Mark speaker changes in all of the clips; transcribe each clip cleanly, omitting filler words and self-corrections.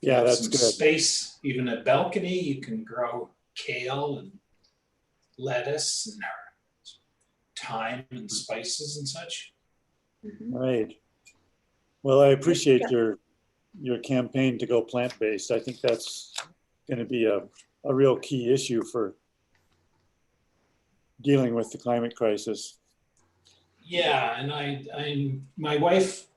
Speaker 1: Yeah,
Speaker 2: have
Speaker 1: that's
Speaker 2: some
Speaker 1: good.
Speaker 2: space, even a balcony, you can grow kale and lettuce and thyme and spices and such.
Speaker 1: Right. Well, I appreciate your campaign to go plant-based. I think that's going to be a real key issue for dealing with the climate crisis.
Speaker 2: Yeah, and my wife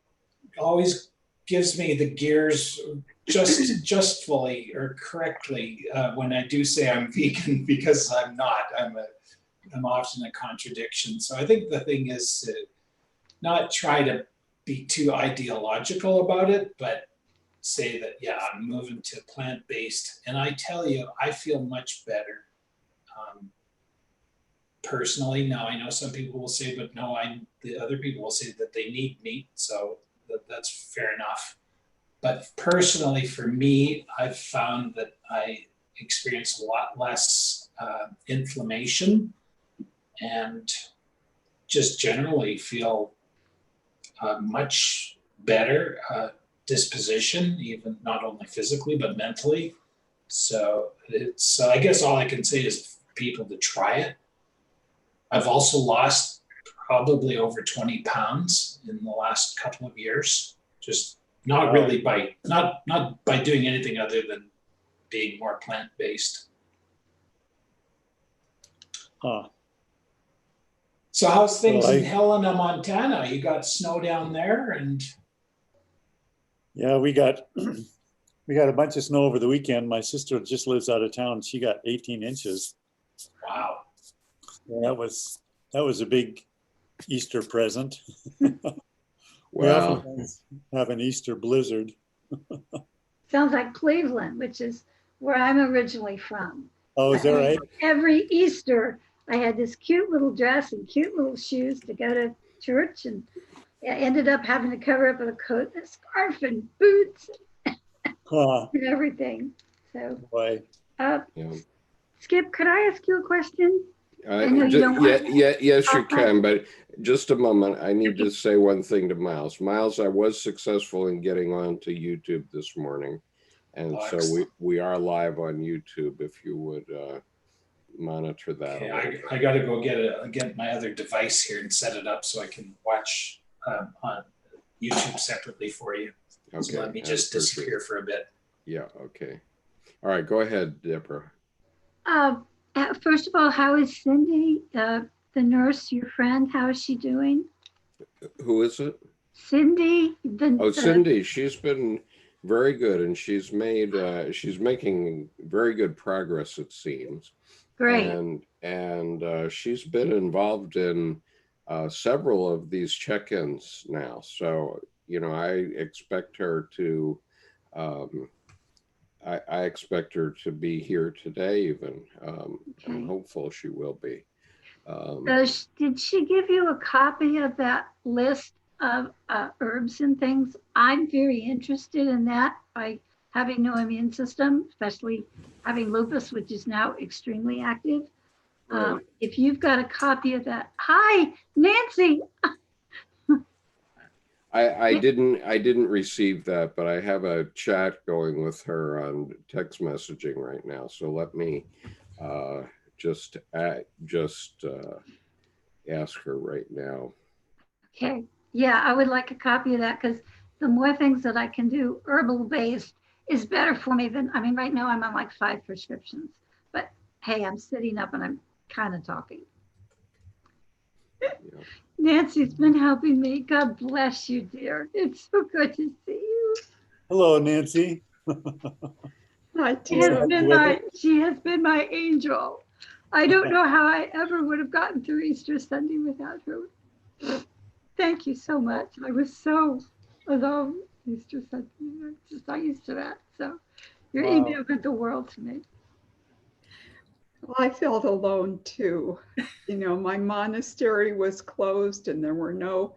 Speaker 2: always gives me the gears just fully or correctly when I do say I'm vegan, because I'm not. I'm often a contradiction. So I think the thing is to not try to be too ideological about it, but say that, yeah, I'm moving to plant-based. And I tell you, I feel much better. Personally, now I know some people will say, but no, the other people will say that they need meat, so that's fair enough. But personally, for me, I've found that I experience a lot less inflammation and just generally feel much better disposition, even not only physically but mentally. So it's I guess all I can say is for people to try it. I've also lost probably over 20 pounds in the last couple of years. Just not really by not by doing anything other than being more plant-based.
Speaker 1: Huh.
Speaker 2: So how's things in Helena, Montana? You got snow down there, and
Speaker 1: yeah, we got a bunch of snow over the weekend. My sister just lives out of town. She got 18 inches.
Speaker 2: Wow.
Speaker 1: Yeah, that was a big Easter present.
Speaker 3: Wow.
Speaker 1: We often have an Easter blizzard.
Speaker 4: Sounds like Cleveland, which is where I'm originally from.
Speaker 1: Oh, is that right?
Speaker 4: Every Easter, I had this cute little dress and cute little shoes to go to church, and I ended up having to cover up with a coat, a scarf, and boots, and everything. So, Skip, could I ask you a question?
Speaker 3: Yes, you can, but just a moment. I need to say one thing to Miles. Miles, I was successful in getting onto YouTube this morning, and so we are live on YouTube. If you would monitor that.
Speaker 2: Okay, I got to go get my other device here and set it up so I can watch on YouTube separately for you. Okay. So let me just disappear for a bit.
Speaker 3: Yeah. Okay. All right. Go ahead, Deborah.
Speaker 4: First of all, how is Cindy, the nurse, your friend? How is she doing?
Speaker 3: Who is it?
Speaker 4: Cindy.
Speaker 3: Cindy. She's been very good, and she's making very good progress, it seems.
Speaker 4: Great.
Speaker 3: And she's been involved in several of these check-ins now. So, I expect her to. I expect her to be here today even. I'm hopeful she will be.
Speaker 4: Did she give you a copy of that list of herbs and things? I'm very interested in that by having no immune system, especially having lupus, which is now extremely active. Right. If you've got a copy of that. Hi, Nancy.
Speaker 3: I didn't receive that, but I have a chat going with her on text messaging right now. So let me just ask her right now.
Speaker 4: Okay. Yeah, I would like a copy of that, because the more things that I can do herbal based is better for me than, right now I'm on like 5 prescriptions, but hey, I'm sitting up and I'm kind of talking. Yeah. Nancy's been helping me. God bless you, dear. It's so good to see you.
Speaker 1: Hello, Nancy.
Speaker 4: She has been my angel. I don't know how I ever would have gotten through Easter Sunday without her. Thank you so much. I was so alone Easter Sunday. I'm just not used to that. So your email meant the world to me.
Speaker 5: Well, I felt alone too. My monastery was closed and there were no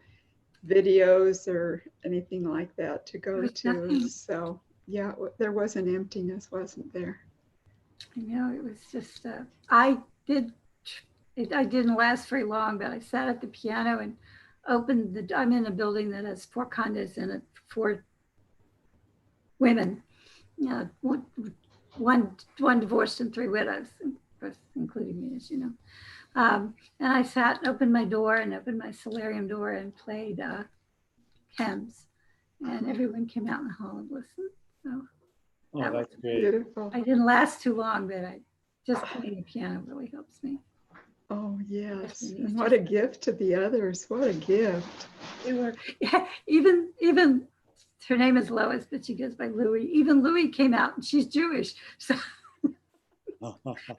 Speaker 5: videos or anything like that to go to. Nothing. So yeah, there was an emptiness, wasn't there?
Speaker 4: I know, it was just, I didn't last very long, but I sat at the piano and opened I'm in a building that has 4 condos in it, 4 women. one divorced and 3 widows, of course, including me, as you know. And I sat and opened my door and opened my solarium door and played chems, and everyone came out in the hall and listened. So
Speaker 1: Oh, that's great.
Speaker 5: Beautiful.
Speaker 4: I didn't last too long, but I just playing the piano really helps me.
Speaker 5: Oh, yes.
Speaker 4: Especially
Speaker 5: And
Speaker 4: these
Speaker 5: what
Speaker 4: days.
Speaker 5: a gift to the others. What a gift.
Speaker 4: They were, yeah, even her name is Lois, but she goes by Louie. Even Louie came out, and she's Jewish, so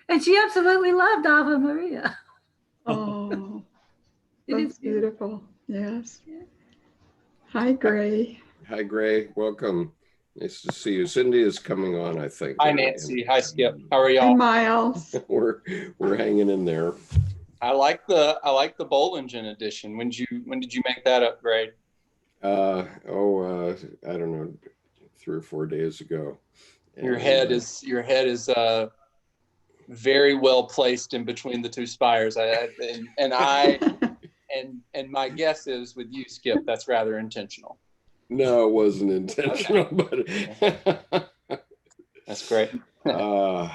Speaker 4: and she absolutely loved Ave Maria.
Speaker 5: Oh,
Speaker 4: It is
Speaker 5: that's beautiful. Yes.
Speaker 4: Yeah.
Speaker 5: Hi, Gray.
Speaker 3: Hi, Gray. Welcome. Nice to see you. Cindy is coming on, I think.
Speaker 6: Hi, Nancy. Hi, Skip. How are
Speaker 5: Hi,
Speaker 6: y'all?
Speaker 5: Miles.
Speaker 3: We're hanging in there.
Speaker 6: I like the bowl engine edition. When did you make that upgrade?
Speaker 3: I don't know, 3 or 4 days ago.
Speaker 6: Your
Speaker 3: And,
Speaker 6: head is very well placed in between the 2 spires. And my guess is with you, Skip, that's rather intentional.
Speaker 3: No, it wasn't intentional, but
Speaker 6: That's great.
Speaker 3: yeah,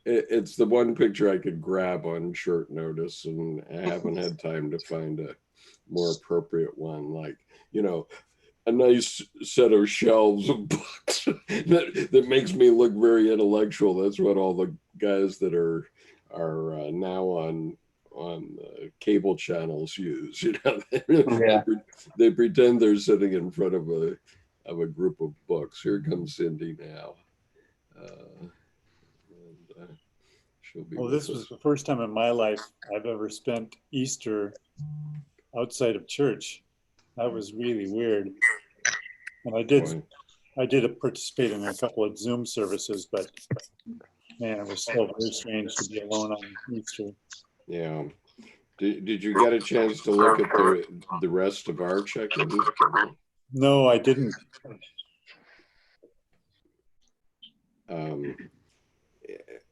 Speaker 3: it's the one picture I could grab on short notice, and I haven't had time to find a more appropriate one, like, a nice set of shelves of books that makes me look very intellectual. That's what all the guys that are now on cable channels use.
Speaker 6: Yeah.
Speaker 3: They pretend they're sitting in front of a group of books. Here comes Cindy now. She'll be.
Speaker 1: Well, this was the first time in my life I've ever spent Easter outside of church. That was really weird. And I did participate in a couple of Zoom services, but man, it was still very strange to be alone on Easter.
Speaker 3: Yeah. Did you get a chance to look at the rest of our check-in?
Speaker 1: No, I didn't.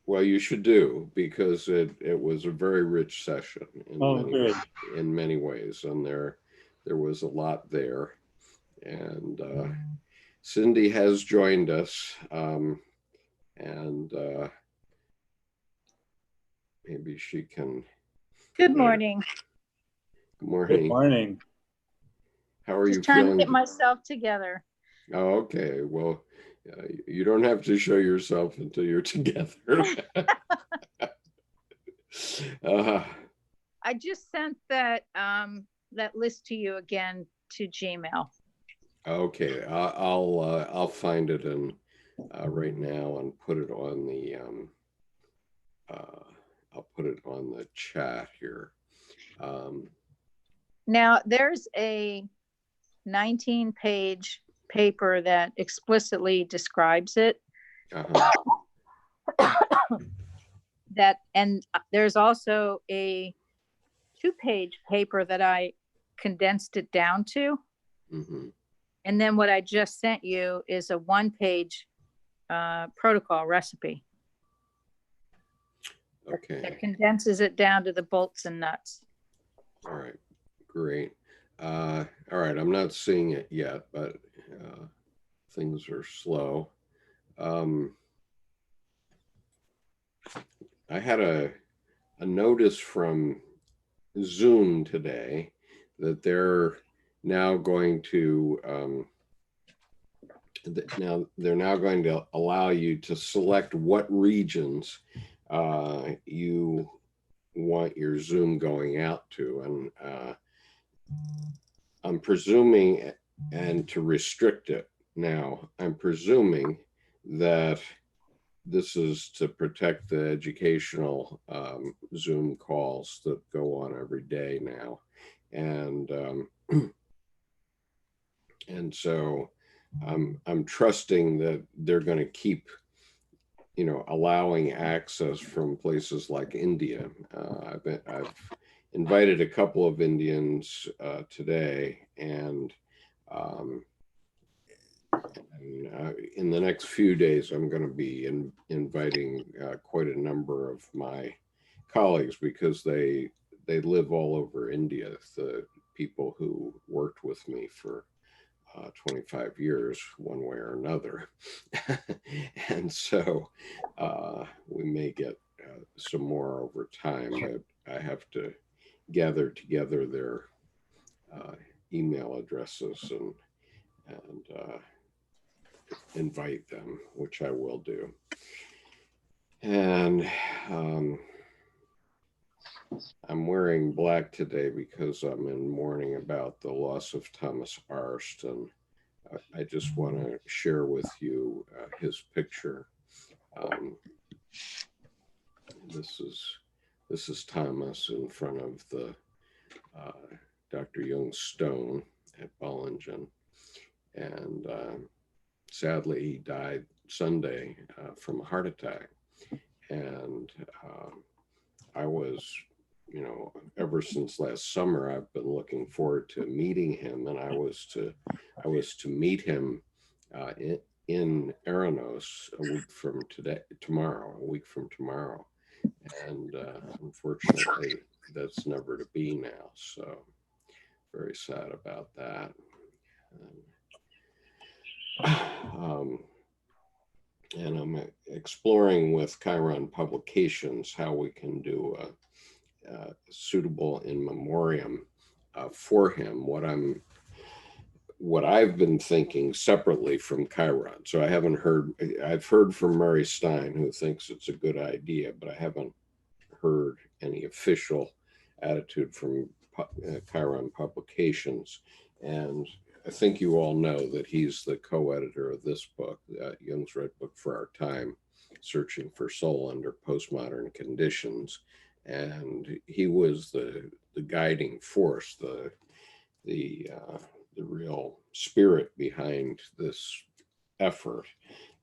Speaker 3: Well, you should do, because it was a very rich session in many ways, and there was a lot there. And Cindy has joined us, and maybe she can.
Speaker 7: Good morning.
Speaker 3: Good morning.
Speaker 1: Good morning.
Speaker 3: How are you
Speaker 7: Just trying
Speaker 3: feeling?
Speaker 7: to get myself together.
Speaker 3: Oh, okay. Well, you don't have to show yourself until you're together.
Speaker 7: I just sent that list to you again to Gmail.
Speaker 3: Okay, I'll find it right now and put it on the I'll put it on the chat here.
Speaker 7: Now there's a 19-page paper that explicitly describes it. And there's also a 2-page paper that I condensed it down to.
Speaker 3: Mm-hmm.
Speaker 7: And then what I just sent you is a 1-page protocol recipe.
Speaker 3: Okay.
Speaker 7: That condenses it down to the bolts and nuts.
Speaker 3: All right, great. All right, I'm not seeing it yet, but things are slow. I had a notice from Zoom today that they're now going to allow you to select what regions you want your Zoom going out to, and I'm presuming, and to restrict it now, I'm presuming that this is to protect the educational Zoom calls that go on every day now. And so I'm trusting that they're going to keep, allowing access from places like India. I've invited a couple of Indians today, and in the next few days, I'm going to be inviting quite a number of my colleagues, because they live all over India, the people who worked with me for 25 years, one way or another. And so we may get some more over time, but I have to gather together their email addresses and invite them, which I will do. And I'm wearing black today because I'm in mourning about the loss of Thomas Arst, and I just want to share with you his picture. This is Thomas in front of the Dr. Jung's stone at Bollingen, and sadly he died Sunday from a heart attack. And I was, ever since last summer, I've been looking forward to meeting him, and I was to meet him in Aranos a week from tomorrow, and unfortunately that's never to be now. So very sad about that. And I'm exploring with Chiron Publications how we can do a suitable in memoriam for him. What I've been thinking separately from Chiron. So I've heard from Murray Stein, who thinks it's a good idea, but I haven't heard any official attitude from Chiron Publications. And I think you all know that he's the co-editor of this book, Jung's Red Book for Our Time, Searching for Soul Under Postmodern Conditions. And he was the guiding force, the real spirit behind this effort.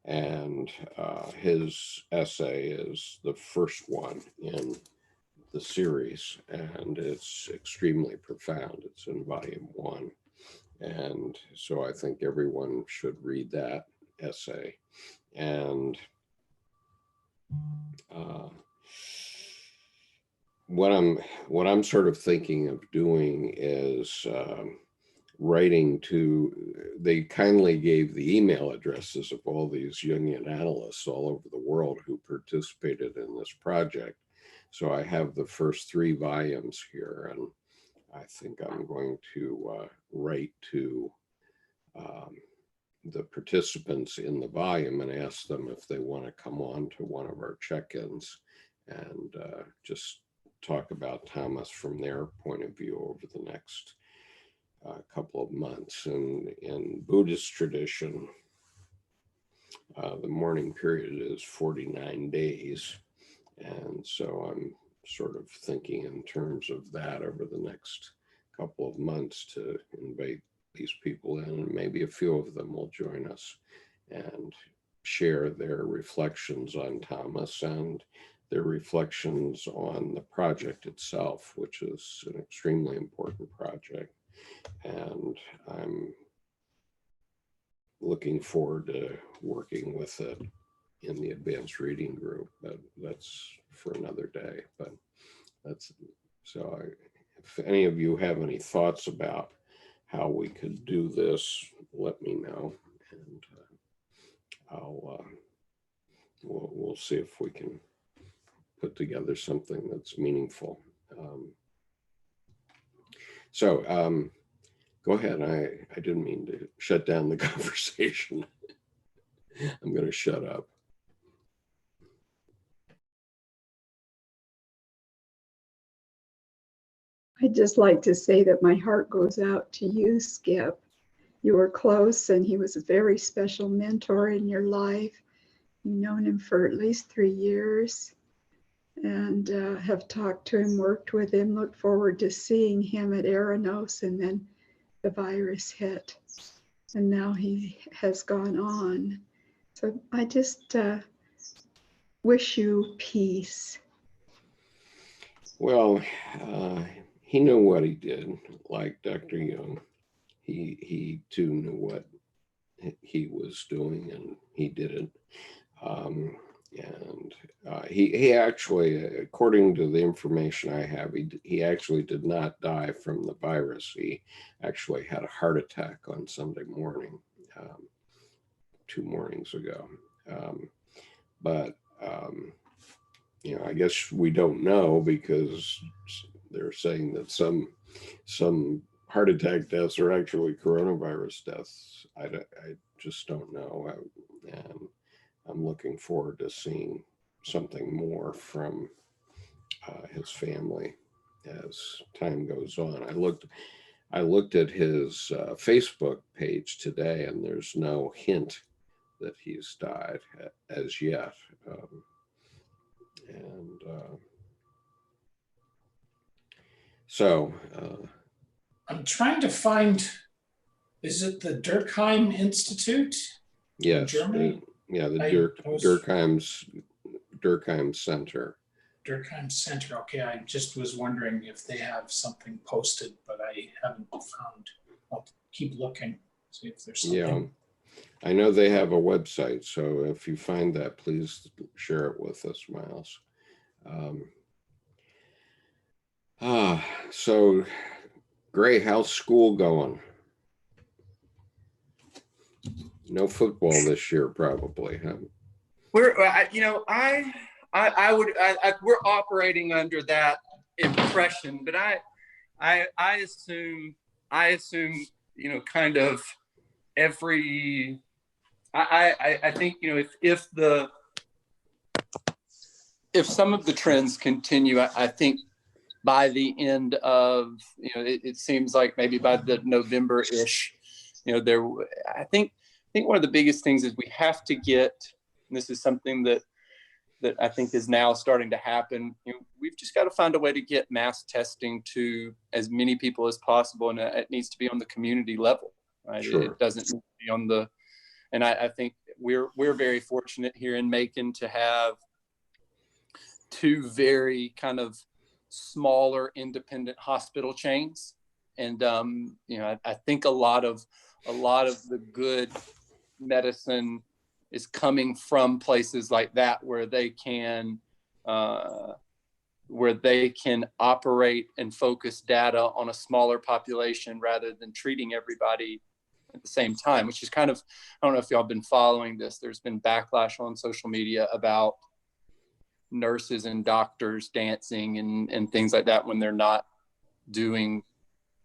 Speaker 3: And his essay is the first one in the series, and it's extremely profound. It's in volume 1. And so I think everyone should read that essay. And what I'm sort of thinking of doing is writing to, they kindly gave the email addresses of all these Jungian analysts all over the world who participated in this project. So I have the first 3 volumes here, and I think I'm going to write to the participants in the volume and ask them if they want to come on to one of our check-ins and just talk about Thomas from their point of view over the next couple of months. And in Buddhist tradition, the mourning period is 49 days. And so I'm sort of thinking in terms of that over the next couple of months to invite these people in, and maybe a few of them will join us and share their reflections on Thomas and their reflections on the project itself, which is an extremely important project. And I'm looking forward to working with it in the advanced reading group, but that's for another day. But that's, so if any of you have any thoughts about how we could do this, let me know, and we'll see if we can put together something that's meaningful. Go ahead. I didn't mean to shut down the conversation. I'm going to shut up.
Speaker 5: I'd just like to say that my heart goes out to you, Skip. You were close, and he was a very special mentor in your life. You've known him for at least 3 years, and have talked to him, worked with him, looked forward to seeing him at Aranos, and then the virus hit, and now he has gone on. So I just wish you peace.
Speaker 3: Well, he knew what he did, like Dr. Jung. He too knew what he was doing, and he did it. And he actually, according to the information I have, he actually did not die from the virus. He actually had a heart attack on Sunday morning, 2 mornings ago. But I guess we don't know, because they're saying that some heart attack deaths are actually coronavirus deaths. I just don't know. And I'm looking forward to seeing something more from his family as time goes on. I looked at his Facebook page today, and there's no hint that he's died as yet. So
Speaker 2: I'm trying to find, is it the Durkheim Institute?
Speaker 3: yes,
Speaker 2: Germany?
Speaker 3: The Durkheim Center.
Speaker 2: Durkheim Center. Okay, I just was wondering if they have something posted, but I haven't found. I'll keep looking, see if there's something.
Speaker 3: Yeah, I know they have a website, so if you find that, please share it with us, Miles. So Gray, how's school going? No football this year, probably, huh?
Speaker 6: We're, we're operating under that impression, but I assume, kind of every, I think, if some of the trends continue, I think by the end of, it seems like maybe by the November-ish, I think one of the biggest things is we have to get, and this is something that I think is now starting to happen. We've just got to find a way to get mass testing to as many people as possible, and it needs to be on the community level, right?
Speaker 3: Sure.
Speaker 6: It doesn't need to be on the, and I think we're very fortunate here in Macon to have 2 very kind of smaller independent hospital chains, and I think a lot of the good medicine is coming from places like that, where they can operate and focus data on a smaller population rather than treating everybody at the same time, which is kind of, I don't know if y'all been following this. There's been backlash on social media about nurses and doctors dancing and things like that when they're not doing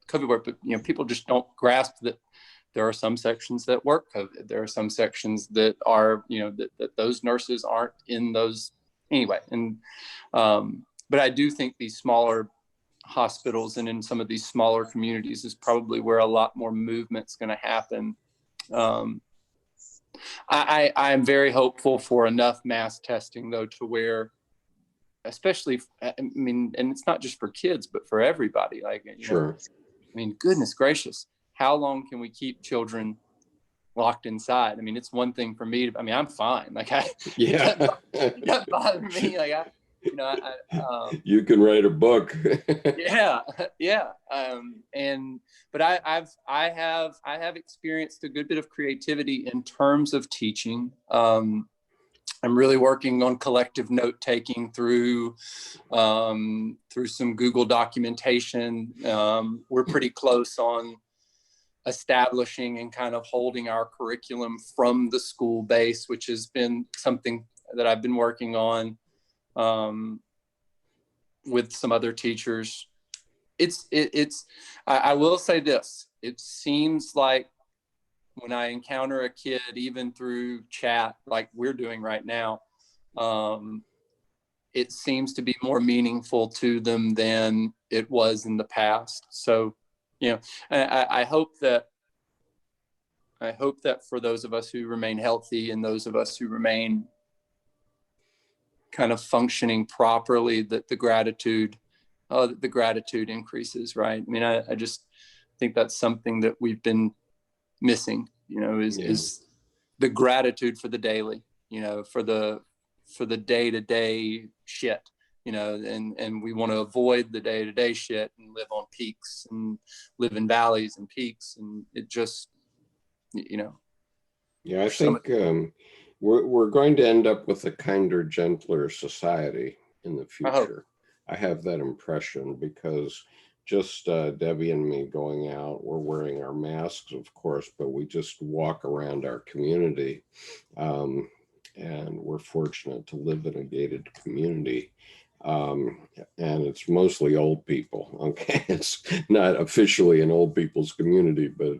Speaker 6: COVID work. But people just don't grasp that there are some sections that work COVID. There are some sections that are, that those nurses aren't in those anyway. And but I do think these smaller hospitals and in some of these smaller communities is probably where a lot more movement's going to happen. I am very hopeful for enough mass testing, though, to where, especially, and it's not just for kids, but for everybody. Like,
Speaker 3: Sure.
Speaker 6: Goodness gracious, how long can we keep children locked inside? It's one thing for me. I'm fine. Like,
Speaker 3: Yeah.
Speaker 6: it doesn't bother me. Like,
Speaker 3: you can write a book.
Speaker 6: yeah. But I have experienced a good bit of creativity in terms of teaching. I'm really working on collective note taking through some Google documentation. We're pretty close on establishing and kind of holding our curriculum from the school base, which has been something that I've been working on with some other teachers. I will say this, it seems like when I encounter a kid, even through chat, like we're doing right now, it seems to be more meaningful to them than it was in the past. So, I hope that for those of us who remain healthy and those of us who remain kind of functioning properly, that the gratitude increases, right? I just think that's something that we've been missing, is the gratitude for the daily, for the day-to-day shit, and we want to avoid the day-to-day shit and live on peaks and live in valleys and peaks, and it just,
Speaker 3: Yeah, I think we're going to end up with a kinder, gentler society in the future. I have that impression because just Debbie and me going out, we're wearing our masks, of course, but we just walk around our community. And we're fortunate to live in a gated community. And it's mostly old people. Okay, it's not officially an old people's community, but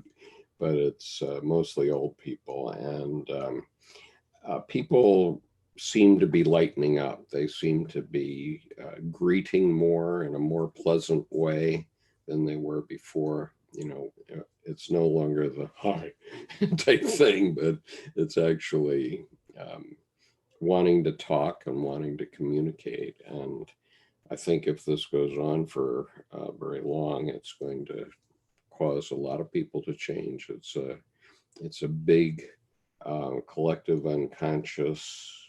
Speaker 3: it's mostly old people, and people seem to be lightening up. They seem to be greeting more in a more pleasant way than they were before. You know, it's no longer the hi type thing, but it's actually wanting to talk and wanting to communicate. And I think if this goes on for very long, it's going to cause a lot of people to change. It's a big collective unconscious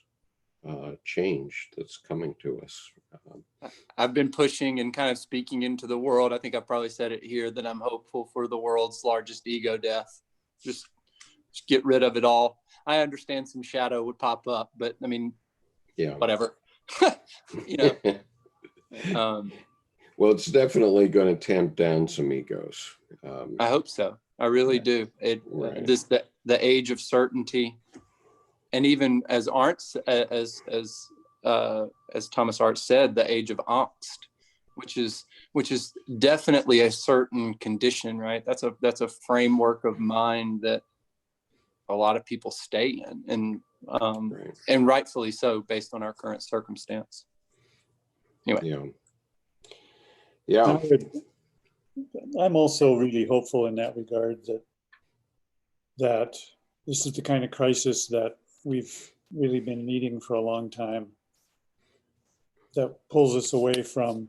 Speaker 3: change that's coming to us.
Speaker 6: I've been pushing and kind of speaking into the world. I think I probably said it here that I'm hopeful for the world's largest ego death. Just get rid of it all. I understand some shadow would pop up, but I mean,
Speaker 3: yeah,
Speaker 6: whatever. You know.
Speaker 3: Well, it's definitely going to tamp down some egos.
Speaker 6: I hope so. I really do.
Speaker 3: Right.
Speaker 6: The age of certainty, and even as Thomas Arzt said, the age of angst, which is definitely a certain condition, right? That's a framework of mind that a lot of people stay in, and
Speaker 3: Right.
Speaker 6: and rightfully so, based on our current circumstance. Anyway.
Speaker 3: Yeah.
Speaker 1: I'm also really hopeful in that regard that this is the kind of crisis that we've really been needing for a long time, that pulls us away from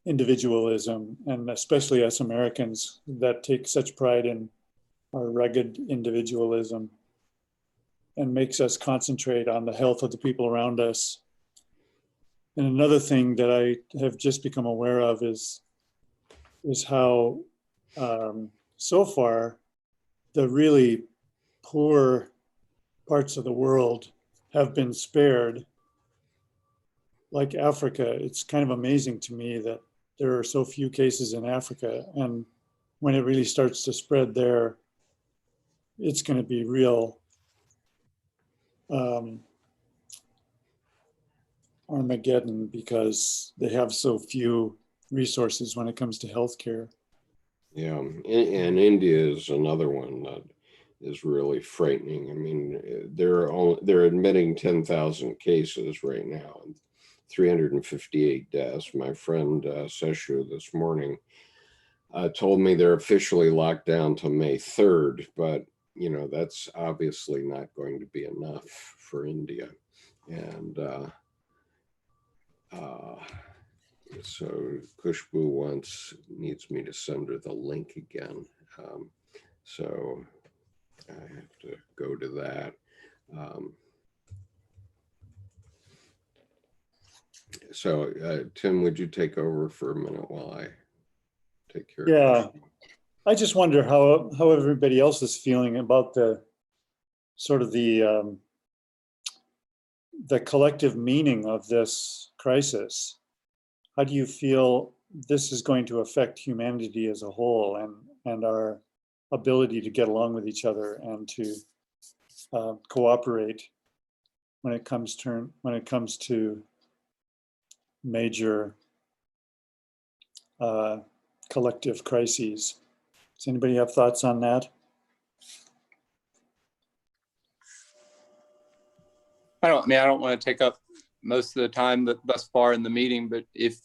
Speaker 1: individualism, and especially us Americans that take such pride in our rugged individualism, and makes us concentrate on the health of the people around us. And another thing that I have just become aware of is how so far the really poor parts of the world have been spared, like Africa. It's kind of amazing to me that there are so few cases in Africa, and when it really starts to spread there, it's going to be real Armageddon, because they have so few resources when it comes to healthcare.
Speaker 3: Yeah, and India is another one that is really frightening. I mean, they're admitting 10,000 cases right now, and 358 deaths. My friend Seshu this morning told me they're officially locked down to May 3rd, but you know, that's obviously not going to be enough for India. And so Kushbu needs me to send her the link again. So I have to go to that. So Tim, would you take over for a minute while I take care of
Speaker 1: Yeah. I just wonder how everybody else is feeling about the sort of the collective meaning of this crisis. How do you feel this is going to affect humanity as a whole, and our ability to get along with each other and to cooperate when it comes to major collective crises? Does anybody have thoughts on that?
Speaker 6: I don't want to take up most of the time thus far in the meeting, but if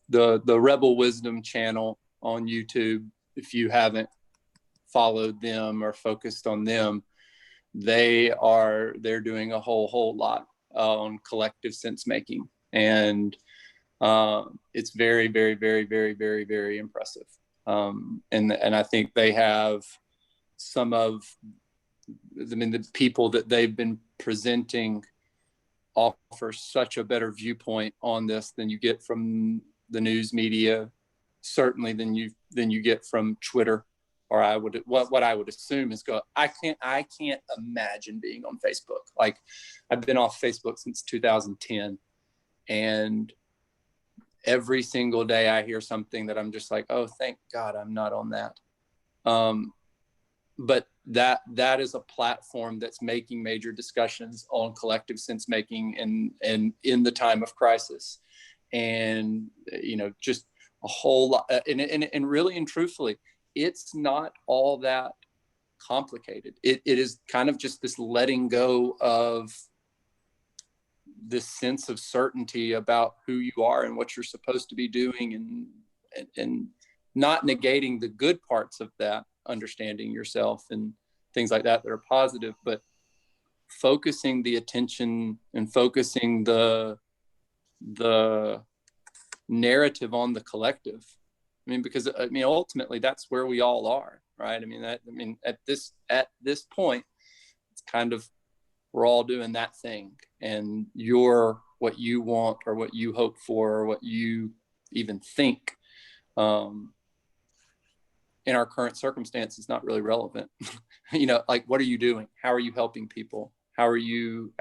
Speaker 6: the Rebel Wisdom channel on YouTube, if you haven't followed them or focused on them, they're doing a whole lot on collective sense making, and it's very, very, very, very, very, very impressive. And I think they have the people that they've been presenting offer such a better viewpoint on this than you get from the news media, certainly than you get from Twitter or what I would assume is I can't imagine being on Facebook. Like, I've been off Facebook since 2010, and every single day I hear something that I'm just like, oh, thank God I'm not on that. But that is a platform that's making major discussions on collective sense making and in the time of crisis. And, just a whole lot, and really and truthfully, it's not all that complicated. It is kind of just this letting go of this sense of certainty about who you are and what you're supposed to be doing, and not negating the good parts of that, understanding yourself and things like that are positive, but focusing the attention and focusing the narrative on the collective. Because ultimately that's where we all are, right? At this point, it's kind of, we're all doing that thing, and what you want or what you hope for or what you even think in our current circumstance is not really relevant. Like, what are you doing? How are you helping people? How are you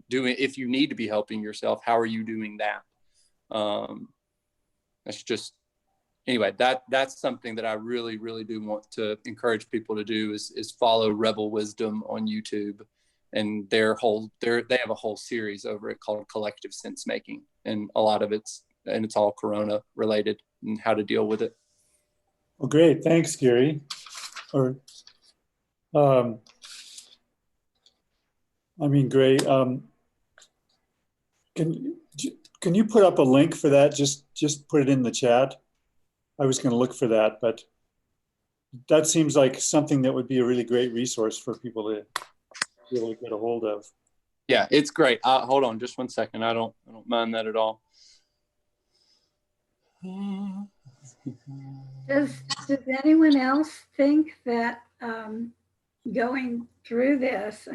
Speaker 6: doing? If you need to be helping yourself, how are you doing that? That's just, anyway, that's something that I really, really do want to encourage people to do is follow Rebel Wisdom on YouTube. And they have a whole series over it called Collective Sense Making. And a lot of it's all Corona related and how to deal with it.
Speaker 1: Well, great. Thanks, Gary. Gray, can you put up a link for that? Just put it in the chat. I was going to look for that, but that seems like something that would be a really great resource for people to really get a hold of.
Speaker 6: Yeah, it's great. Hold on just one second. I don't mind that at all.
Speaker 4: Does anyone else think that going through this,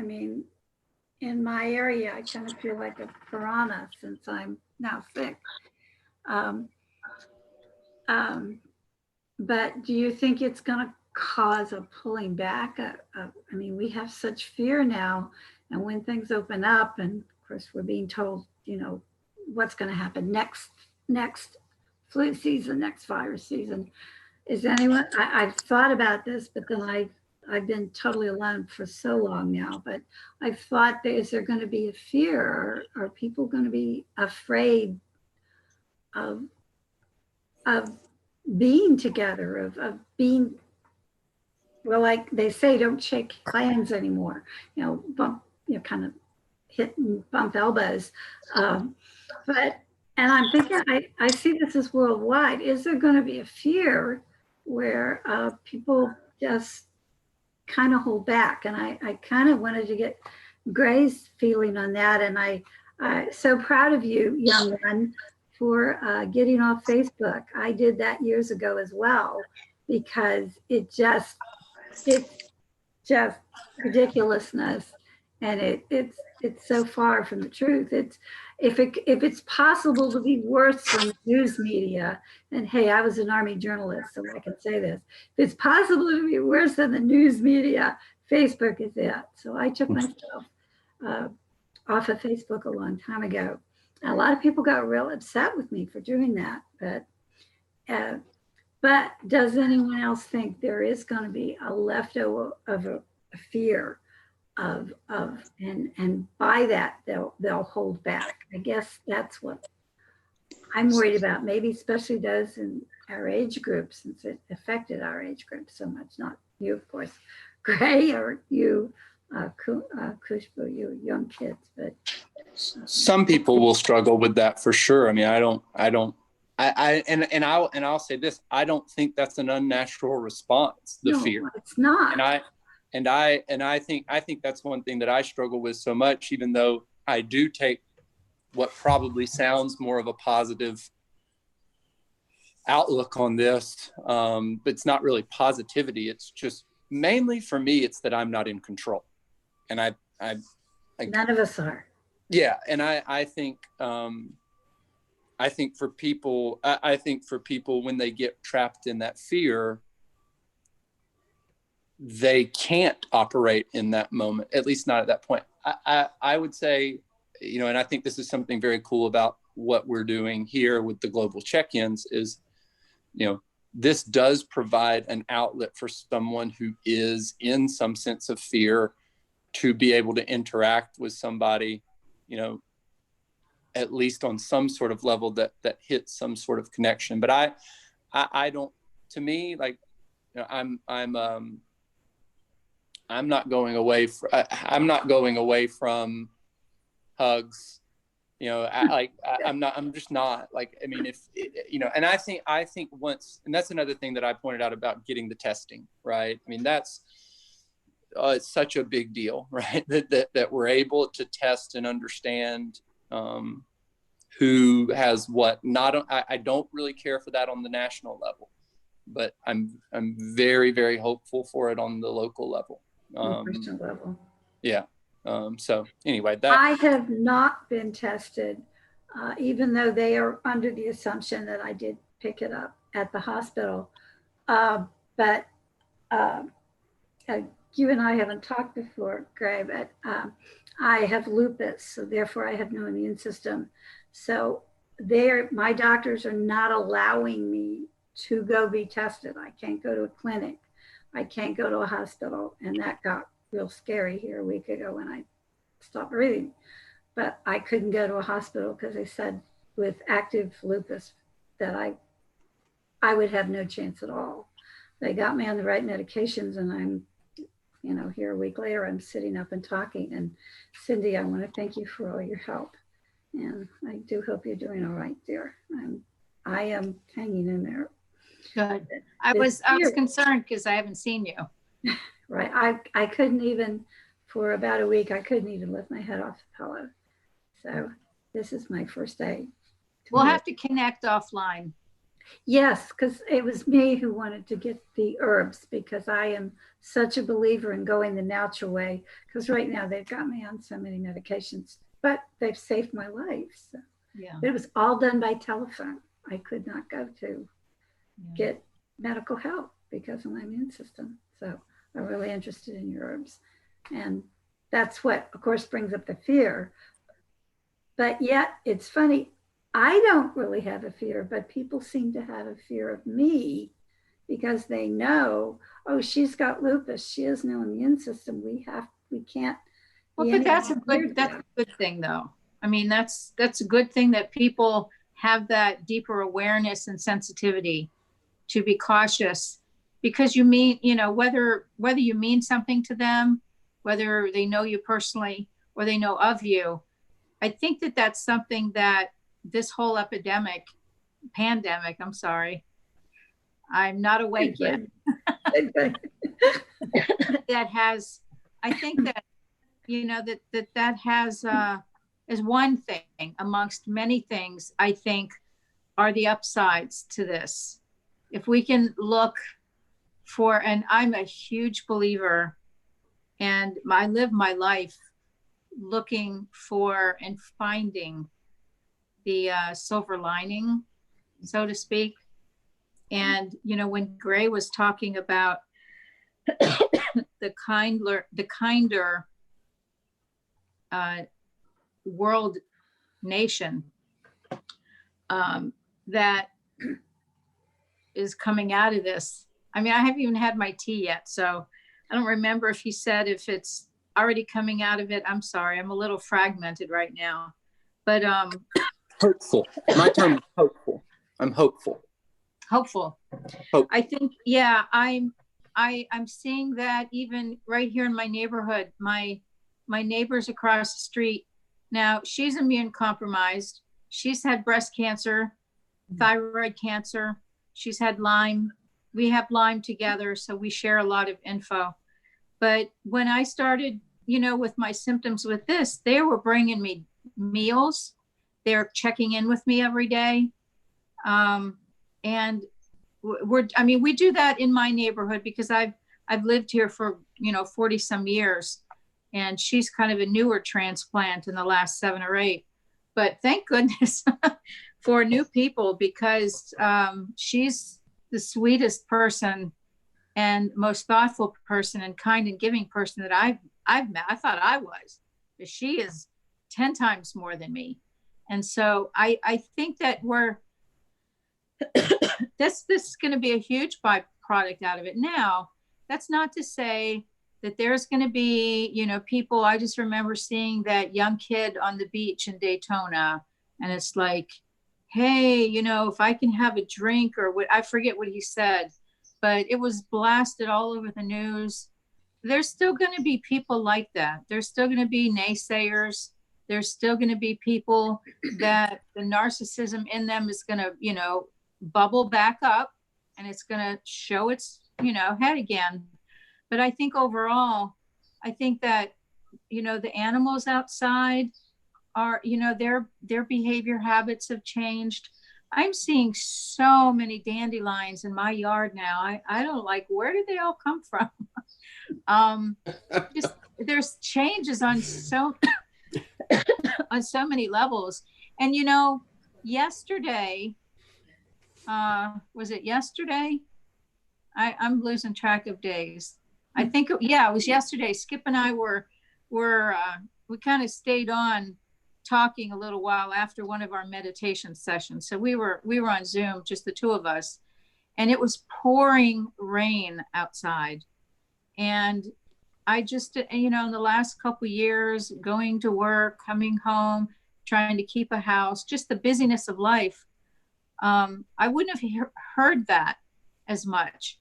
Speaker 4: in my area, I kind of feel like a piranha since I'm now sick. But do you think it's going to cause a pulling back? We have such fear now, and when things open up, and of course we're being told, what's going to happen next flu season, next virus season. Is anyone? I've thought about this, but then I've been totally alone for so long now. But I've thought, is there going to be a fear? Are people going to be afraid of being together, of being, well, like they say, don't shake hands anymore, bump, kind of hit and bump elbows. And I'm thinking, I see this as worldwide. Is there going to be a fear where people just kind of hold back? And I kind of wanted to get Gray's feeling on that. And I'm so proud of you, young one, for getting off Facebook. I did that years ago as well, because it's just ridiculousness, and it's so far from the truth. If it's possible to be worse than the news media, and hey, I was an Army journalist, so I can say this. If it's possible to be worse than the news media, Facebook is it. So I took myself off of Facebook a long time ago. And a lot of people got real upset with me for doing that, but does anyone else think there is going to be a leftover of a fear of and by that they'll hold back? I guess that's what I'm worried about. Maybe especially those in our age group, since it affected our age group so much. Not you, of course, Gray, or you, Kushbu, you young kids, but.
Speaker 6: Some people will struggle with that for sure. I'll say this: I don't think that's an unnatural response. The fear,
Speaker 4: it's not.
Speaker 6: And I think that's one thing that I struggle with so much. Even though I do take what probably sounds more of a positive outlook on this, but it's not really positivity. It's just mainly for me. It's that I'm not in control, and I
Speaker 4: none of us are.
Speaker 6: Yeah, and I think for people when they get trapped in that fear, they can't operate in that moment, at least not at that point. I would say, you know, and I think this is something very cool about what we're doing here with the global check-ins is, you know, this does provide an outlet for someone who is in some sense of fear to be able to interact with somebody, you know, at least on some sort of level that hits some sort of connection. But I don't, to me, like, you know, I'm not going away from hugs, you know. I'm just not, like, I mean, if, you know, and I think once, and that's another thing that I pointed out about getting the testing, right? I mean, that's, it's such a big deal, right? That we're able to test and understand who has what. I don't really care for that on the national level, but I'm very, very hopeful for it on the local level.
Speaker 4: Personal level.
Speaker 6: Yeah. So anyway,
Speaker 4: I have not been tested, even though they are under the assumption that I did pick it up at the hospital. But you and I haven't talked before, Gray, but I have lupus, so therefore I have no immune system. So my doctors are not allowing me to go be tested. I can't go to a clinic. I can't go to a hospital. And that got real scary here a week ago when I stopped breathing. But I couldn't go to a hospital because they said with active lupus that I would have no chance at all. They got me on the right medications, and I'm, you know, here a week later, I'm sitting up and talking. And Cindy, I want to thank you for all your help. And I do hope you're doing all right, dear. I am hanging in there.
Speaker 7: Good. I was concerned because I haven't seen you.
Speaker 4: Right. I couldn't even, for about a week, I couldn't even lift my head off the pillow. So this is my first day.
Speaker 7: We'll have to connect offline.
Speaker 4: Yes, because it was me who wanted to get the herbs, because I am such a believer in going the natural way, because right now they've got me on so many medications, but they've saved my life. So
Speaker 7: Yeah.
Speaker 4: it was all done by telephone. I could not go to get medical help because of my immune system. So I'm really interested in your herbs. And that's what, of course, brings up the fear. But yet it's funny, I don't really have a fear, but people seem to have a fear of me because they know, oh, she's got lupus. She has no immune system. We can't.
Speaker 7: Well, but that's a good thing, though. I mean, that's a good thing that people have that deeper awareness and sensitivity to be cautious, because you mean, you know, whether you mean something to them, whether they know you personally or they know of you. I think that that's something that this whole pandemic, I'm sorry, I'm not awake yet. That has, I think that, you know, that has, is one thing amongst many things, I think, are the upsides to this. If we can look for, and I'm a huge believer, and I live my life looking for and finding the silver lining, so to speak. And, you know, when Gray was talking about the kinder world nation that is coming out of this. I mean, I haven't even had my tea yet, so I don't remember if he said if it's already coming out of it. I'm sorry, I'm a little fragmented right now, but
Speaker 6: hopeful. My term is hopeful. I'm hopeful.
Speaker 7: Hopeful. Hope. I think, yeah, I'm seeing that even right here in my neighborhood. My neighbor's across the street. Now, she's immune compromised. She's had breast cancer, thyroid cancer. She's had Lyme. We have Lyme together, so we share a lot of info. But when I started, you know, with my symptoms with this, they were bringing me meals. They're checking in with me every day. And we do that in my neighborhood because I've lived here for, 40 some years, and she's kind of a newer transplant in the last 7 or 8, but thank goodness for new people, because she's the sweetest person and most thoughtful person and kind and giving person that I've met. I thought I was, but she is 10 times more than me. And so I think that this is going to be a huge byproduct out of it. Now, that's not to say that there's going to be, you know, people. I just remember seeing that young kid on the beach in Daytona, and it's like, hey, you know, if I can have a drink, or what, I forget what he said, but it was blasted all over the news. There's still going to be people like that. There's still going to be naysayers. There's still going to be people that the narcissism in them is going to, you know, bubble back up, and it's going to show its, you know, head again. But I think overall, I think that, you know, the animals outside are, you know, their behavior habits have changed. I'm seeing so many dandelions in my yard now. I don't like, where did they all come from? Just there's changes on so on so many levels. And you know, yesterday, was it yesterday? I'm losing track of days. I think, yeah, it was yesterday. Skip and I we kind of stayed on talking a little while after one of our meditation sessions. So we were on Zoom, just the two of us, and it was pouring rain outside. And I just, you know, in the last couple of years, going to work, coming home, trying to keep a house, just the busyness of life, I wouldn't have heard that as much.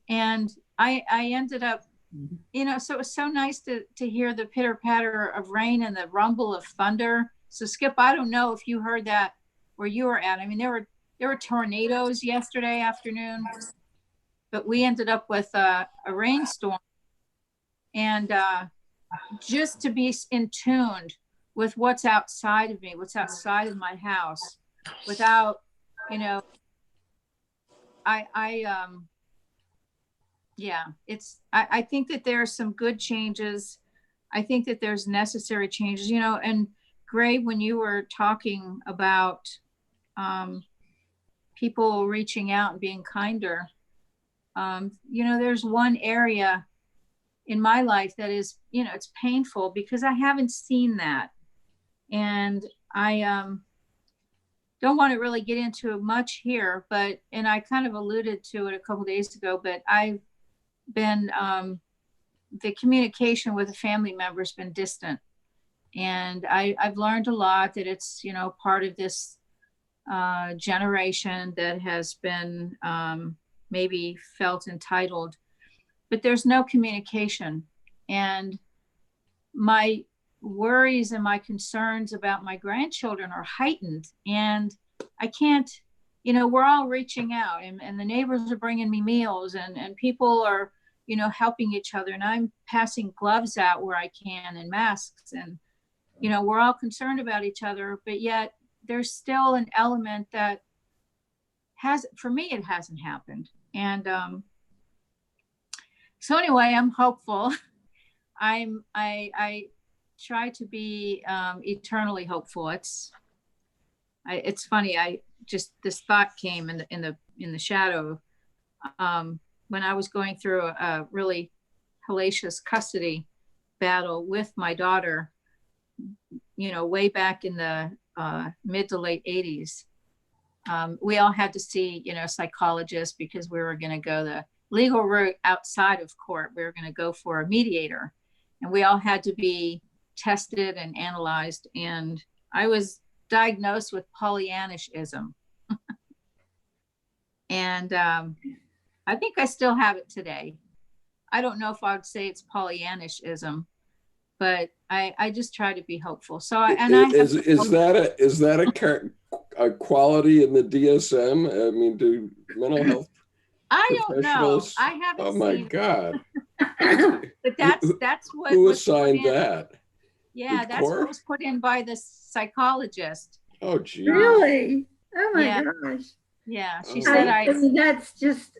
Speaker 7: And I ended up, you know, so it was so nice to hear the pitter patter of rain and the rumble of thunder. So Skip, I don't know if you heard that where you were at. I mean, there were tornadoes yesterday afternoon, but we ended up with a rainstorm. And just to be in tune with what's outside of me, what's outside of my house, without, you know, yeah, I think that there are some good changes. I think that there's necessary changes, you know. And Gray, when you were talking about people reaching out and being kinder, you know, there's one area in my life that is, you know, it's painful because I haven't seen that. And I don't want to really get into much here, but, and I kind of alluded to it a couple of days ago, but I've been, the communication with a family member has been distant. And I've learned a lot that it's, you know, part of this generation that has been maybe felt entitled, but there's no communication. And my worries and my concerns about my grandchildren are heightened. And I can't, you know, we're all reaching out, and the neighbors are bringing me meals, and people are, you know, helping each other. And I'm passing gloves out where I can, and masks. And, you know, we're all concerned about each other, but yet there's still an element that for me, it hasn't happened. And so anyway, I'm hopeful. I try to be eternally hopeful. It's funny. This thought came in the shadow when I was going through a really hellacious custody battle with my daughter, you know, way back in the mid to late 80s. We all had to see, you know, psychologists because we were going to go the legal route outside of court. We were going to go for a mediator, and we all had to be tested and analyzed. And I was diagnosed with Pollyannishism. And I think I still have it today. I don't know if I would say it's Pollyannishism, but I just try to be hopeful. So is
Speaker 3: that a quality in the DSM? I mean, do mental health
Speaker 7: I don't know. I haven't
Speaker 3: seen. Oh my God.
Speaker 7: But that's what.
Speaker 3: Who assigned that?
Speaker 7: Yeah, that's what was put in by the psychologist.
Speaker 3: Oh, geez.
Speaker 4: Really? Oh my gosh.
Speaker 7: Yeah, she said
Speaker 4: I mean, that's just,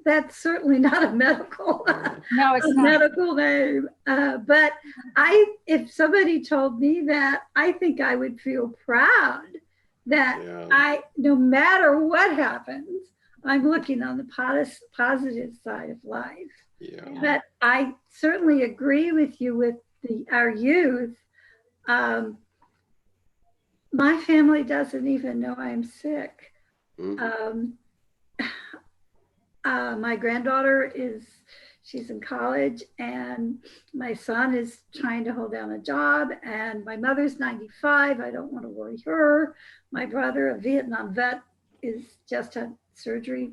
Speaker 4: that's certainly not a medical,
Speaker 7: no, it's not.
Speaker 4: medical name. But if somebody told me that, I think I would feel proud that no matter what happens, I'm looking on the positive side of life.
Speaker 3: Yeah.
Speaker 4: But I certainly agree with you with our youth. My family doesn't even know I'm sick.
Speaker 3: Mm.
Speaker 4: My granddaughter she's in college, and my son is trying to hold down a job, and my mother's 95. I don't want to worry her. My brother, a Vietnam vet, is just had surgery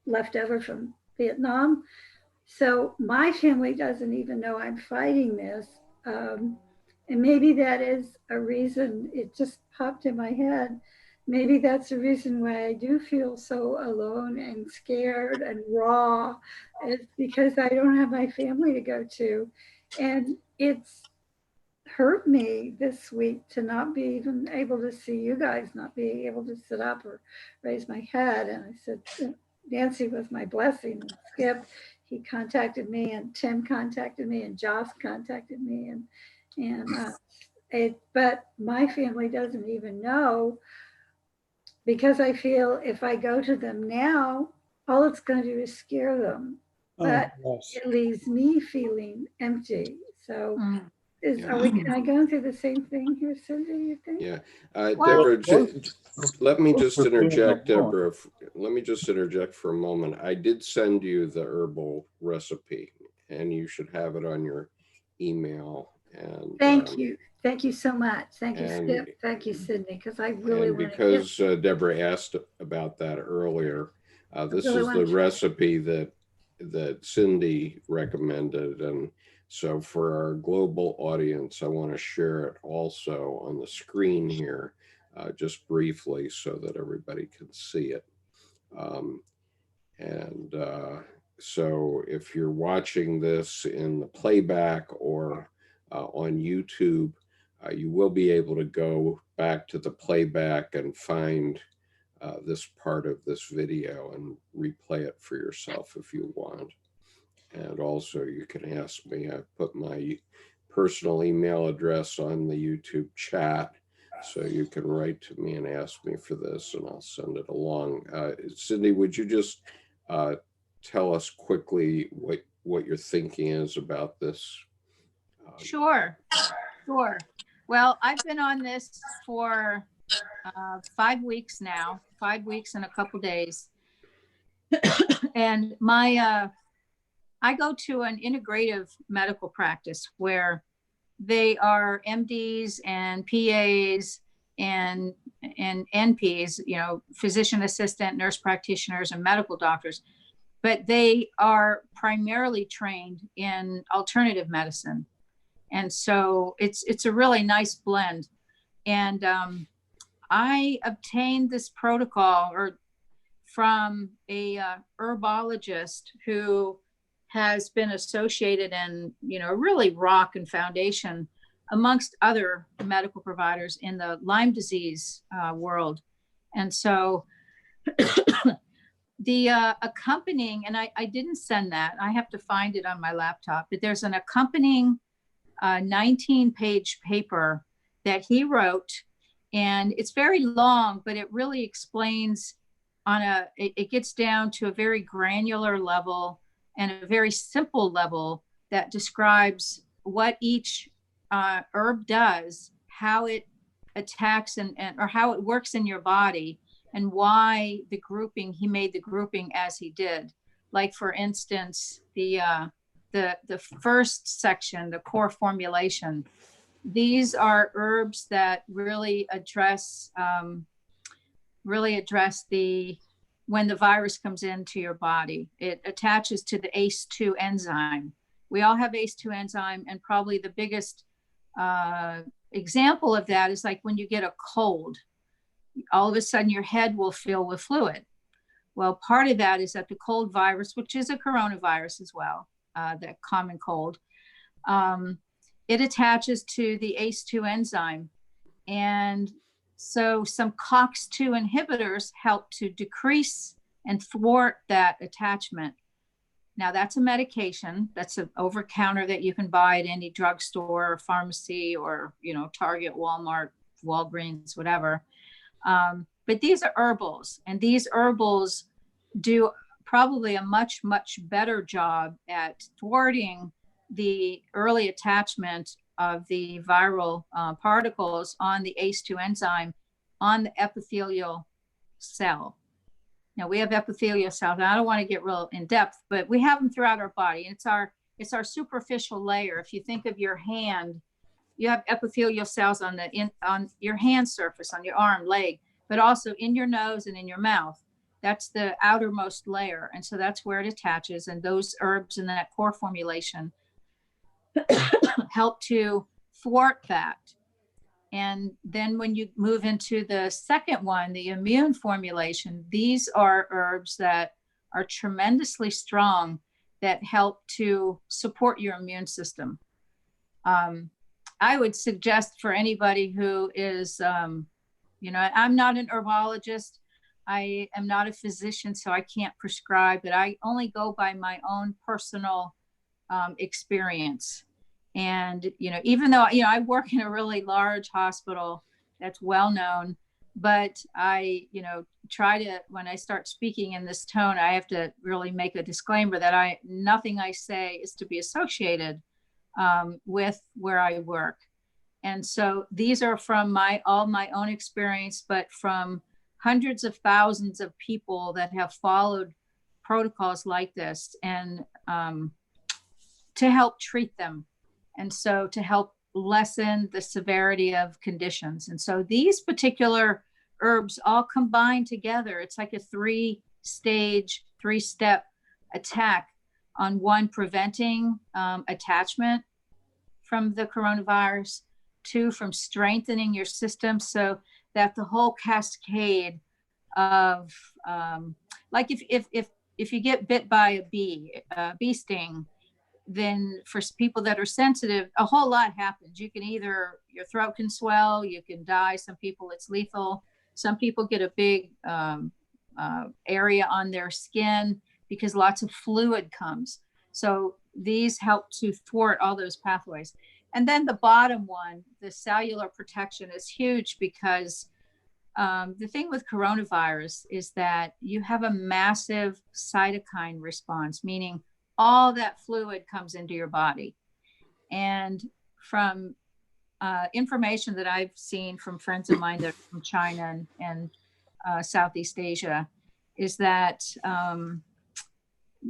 Speaker 4: left over from Vietnam. So my family doesn't even know I'm fighting this. And maybe that is a reason, it just popped in my head. Maybe that's the reason why I do feel so alone and scared and raw, is because I don't have my family to go to. And it's hurt me this week to not be even able to see you guys, not being able to sit up or raise my head. And I said, Nancy was my blessing. And Skip, he contacted me, and Tim contacted me, and Joss contacted me, but my family doesn't even know, because I feel if I go to them now, all it's going to do is scare them. But it leaves me feeling empty. So am I going through the same thing here, Cindy, you think?
Speaker 3: Yeah. Deborah, let me just interject, Deborah. Let me just interject for a moment. I did send you the herbal recipe, and you should have it on your email. And
Speaker 4: thank you. Thank you so much. Thank you, Skip. Thank you, Sydney, because I really want to.
Speaker 3: Because Deborah asked about that earlier, this is the recipe that Cindy recommended. And so for our global audience, I want to share it also on the screen here, just briefly, so that everybody can see it. So if you're watching this in the playback or on YouTube, you will be able to go back to the playback and find this part of this video and replay it for yourself if you want. And also you can ask me. I put my personal email address on the YouTube chat, so you can write to me and ask me for this, and I'll send it along. Cindy, would you just tell us quickly what your thinking is about this?
Speaker 7: Sure. Well, I've been on this for 5 weeks now, 5 weeks and a couple days. And I go to an integrative medical practice where they are MDs and PAs and NPs, physician assistant, nurse practitioners, and medical doctors. But they are primarily trained in alternative medicine. And so it's a really nice blend. And I obtained this protocol from a herbologist who has been associated in, really rock and foundation amongst other medical providers in the Lyme disease world. And so the accompanying, and I didn't send that, I have to find it on my laptop, but there's an accompanying 19-page paper that he wrote, and it's very long, but it really explains it gets down to a very granular level and a very simple level that describes what each herb does, how it attacks or how it works in your body, and why he made the grouping as he did. Like, for instance, the first section, the core formulation, these are herbs that really address when the virus comes into your body. It attaches to the ACE2 enzyme. We all have ACE2 enzyme, and probably the biggest example of that is like when you get a cold, all of a sudden your head will fill with fluid. Well, part of that is that the cold virus, which is a coronavirus as well, that common cold, it attaches to the ACE2 enzyme. And so some COX-2 inhibitors help to decrease and thwart that attachment. Now, that's a medication. That's an over-the-counter that you can buy at any drugstore or pharmacy or, Target, Walmart, Walgreens, whatever. But these are herbals, and these herbals do probably a much, much better job at thwarting the early attachment of the viral particles on the ACE2 enzyme on the epithelial cell. Now we have epithelial cells, and I don't want to get real in depth, but we have them throughout our body. And it's our superficial layer. If you think of your hand, you have epithelial cells on your hand surface, on your arm, leg, but also in your nose and in your mouth. That's the outermost layer. And so that's where it attaches. And those herbs in that core formulation help to thwart that. And then when you move into the second one, the immune formulation, these are herbs that are tremendously strong that help to support your immune system. I would suggest for anybody who is, you know, I'm not an herbologist. I am not a physician, so I can't prescribe, but I only go by my own personal experience. And, you know, even though, you know, I work in a really large hospital that's well known, but I, you know, try to, when I start speaking in this tone, I have to really make a disclaimer that nothing I say is to be associated with where I work. And so these are from all my own experience, but from hundreds of thousands of people that have followed protocols like this, and to help treat them. And so to help lessen the severity of conditions. And so these particular herbs all combine together. It's like a three-step attack on one, preventing attachment from the coronavirus, two, from strengthening your system so that the whole cascade of, like if you get bit by a bee sting, then for people that are sensitive, a whole lot happens. You can either, your throat can swell, you can die. Some people it's lethal. Some people get a big area on their skin because lots of fluid comes. So these help to thwart all those pathways. And then the bottom one, the cellular protection, is huge because the thing with coronavirus is that you have a massive cytokine response, meaning all that fluid comes into your body. And from information that I've seen from friends of mine that are from China and Southeast Asia, is that,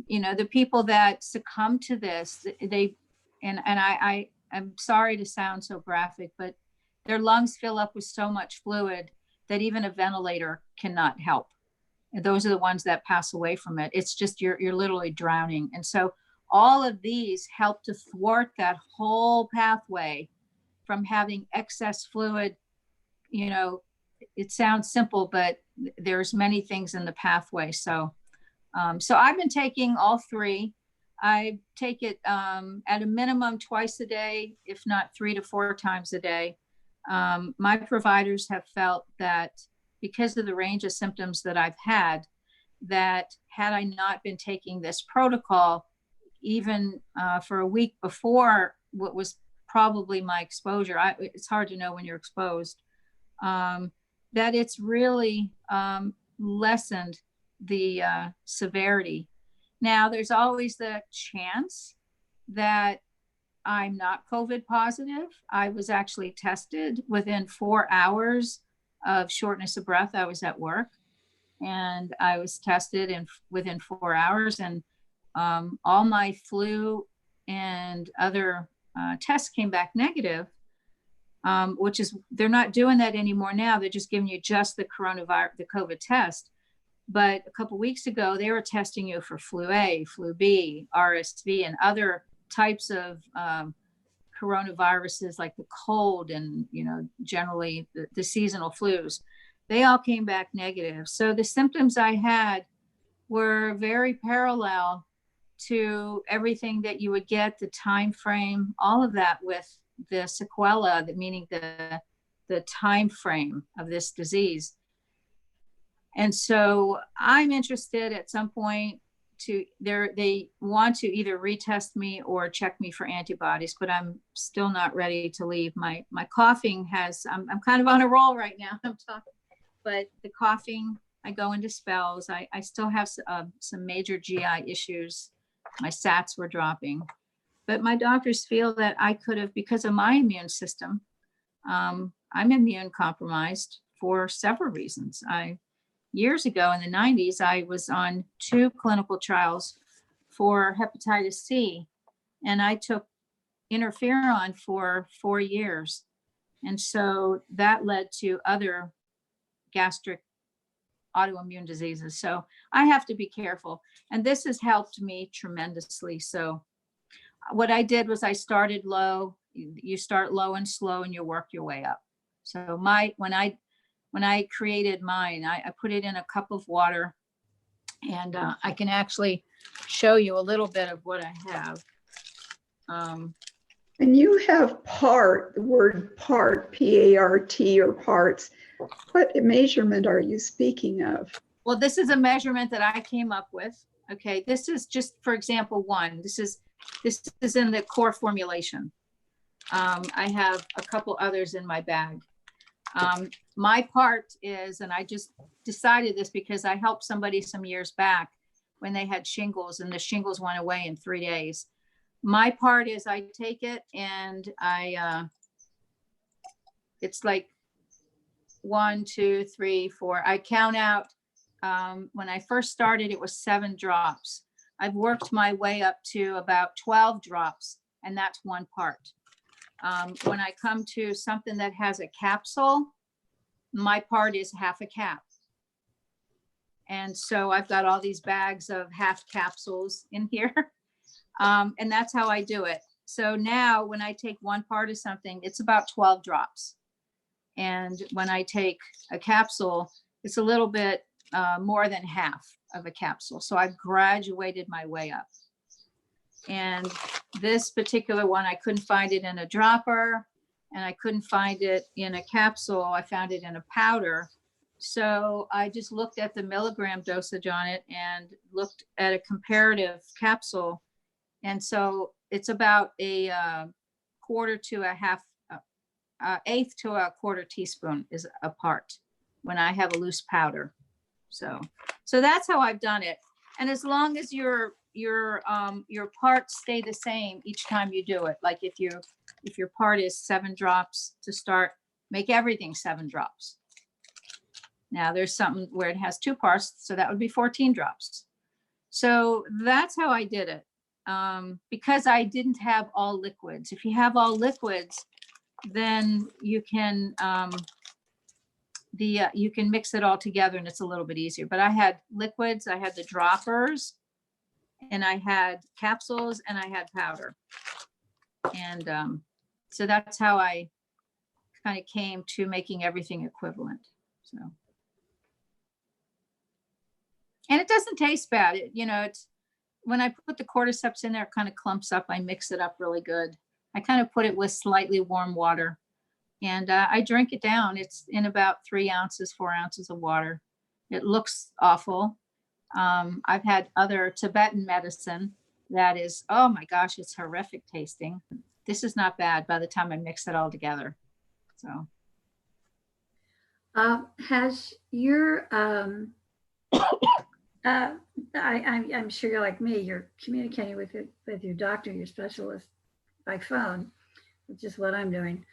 Speaker 7: you know, the people that succumb to this, I'm sorry to sound so graphic, but their lungs fill up with so much fluid that even a ventilator cannot help. And those are the ones that pass away from it. It's just, you're literally drowning. And so all of these help to thwart that whole pathway from having excess fluid. You know, it sounds simple, but there's many things in the pathway. So, so I've been taking all three. I take it at a minimum twice a day, if not 3 to 4 times a day. My providers have felt that because of the range of symptoms that I've had, that had I not been taking this protocol, even for a week before what was probably my exposure, it's hard to know when you're exposed, that it's really lessened the severity. Now, there's always the chance that I'm not COVID positive. I was actually tested within 4 hours of shortness of breath. I was at work and I was tested within 4 hours, and all my flu and other tests came back negative, which is, they're not doing that anymore now. They're just giving you just the coronavirus, the COVID test. But a couple of weeks ago, they were testing you for flu A, flu B, RSV, and other types of coronaviruses like the cold and, you know, generally the seasonal flus. They all came back negative. So the symptoms I had were very parallel to everything that you would get, the time frame, all of that, with the sequela, meaning the time frame of this disease. And so I'm interested at some point they want to either retest me or check me for antibodies, but I'm still not ready to leave. My coughing I'm kind of on a roll right now. I'm talking, but the coughing I go into spells. I still have some major GI issues. My SATs were dropping, but my doctors feel that I could have, because of my immune system, I'm immune compromised for several reasons. Years ago in the 90s, I was on 2 clinical trials for hepatitis C, and I took interferon for 4 years. And so that led to other gastric autoimmune diseases. So I have to be careful. And this has helped me tremendously. So what I did was I started low. You start low and slow and you work your way up. So when I created mine, I put it in a cup of water, and I can actually show you a little bit of what I have.
Speaker 5: And you have the word part, P-A-R-T, or parts. What measurement are you speaking of?
Speaker 7: Well, this is a measurement that I came up with. Okay, this is just, for example, one. This is in the core formulation. I have a couple others in my bag. My part is, and I just decided this because I helped somebody some years back when they had shingles, and the shingles went away in 3 days. My part is I take it and it's like 1, 2, 3, 4. I count out. When I first started, it was 7 drops. I've worked my way up to about 12 drops, and that's one part. When I come to something that has a capsule, my part is half a cap. And so I've got all these bags of half capsules in here. And that's how I do it. So now when I take one part of something, it's about 12 drops. And when I take a capsule, it's a little bit more than half of a capsule. So I've graduated my way up. And this particular one, I couldn't find it in a dropper, and I couldn't find it in a capsule. I found it in a powder. So I just looked at the milligram dosage on it and looked at a comparative capsule. And so it's about a quarter to a half, eighth to a quarter teaspoon is a part when I have a loose powder. So that's how I've done it. And as long as your parts stay the same each time you do it, like if your part is 7 drops to start, make everything 7 drops. Now there's something where it has 2 parts, so that would be 14 drops. So that's how I did it. Because I didn't have all liquids. If you have all liquids, then you can you can mix it all together and it's a little bit easier. But I had liquids, I had the droppers, and I had capsules, and I had powder. And so that's how I kind of came to making everything equivalent. So, and it doesn't taste bad. It's when I put the cordyceps in there, it kind of clumps up. I mix it up really good. I kind of put it with slightly warm water, and I drink it down. It's in about 3 ounces, 4 ounces of water. It looks awful. I've had other Tibetan medicine that is, oh my gosh, it's horrific tasting. This is not bad by the time I mix it all together. So.
Speaker 4: Has your, I'm sure you're like me, you're communicating with your doctor, your specialist by phone, which is what I'm doing.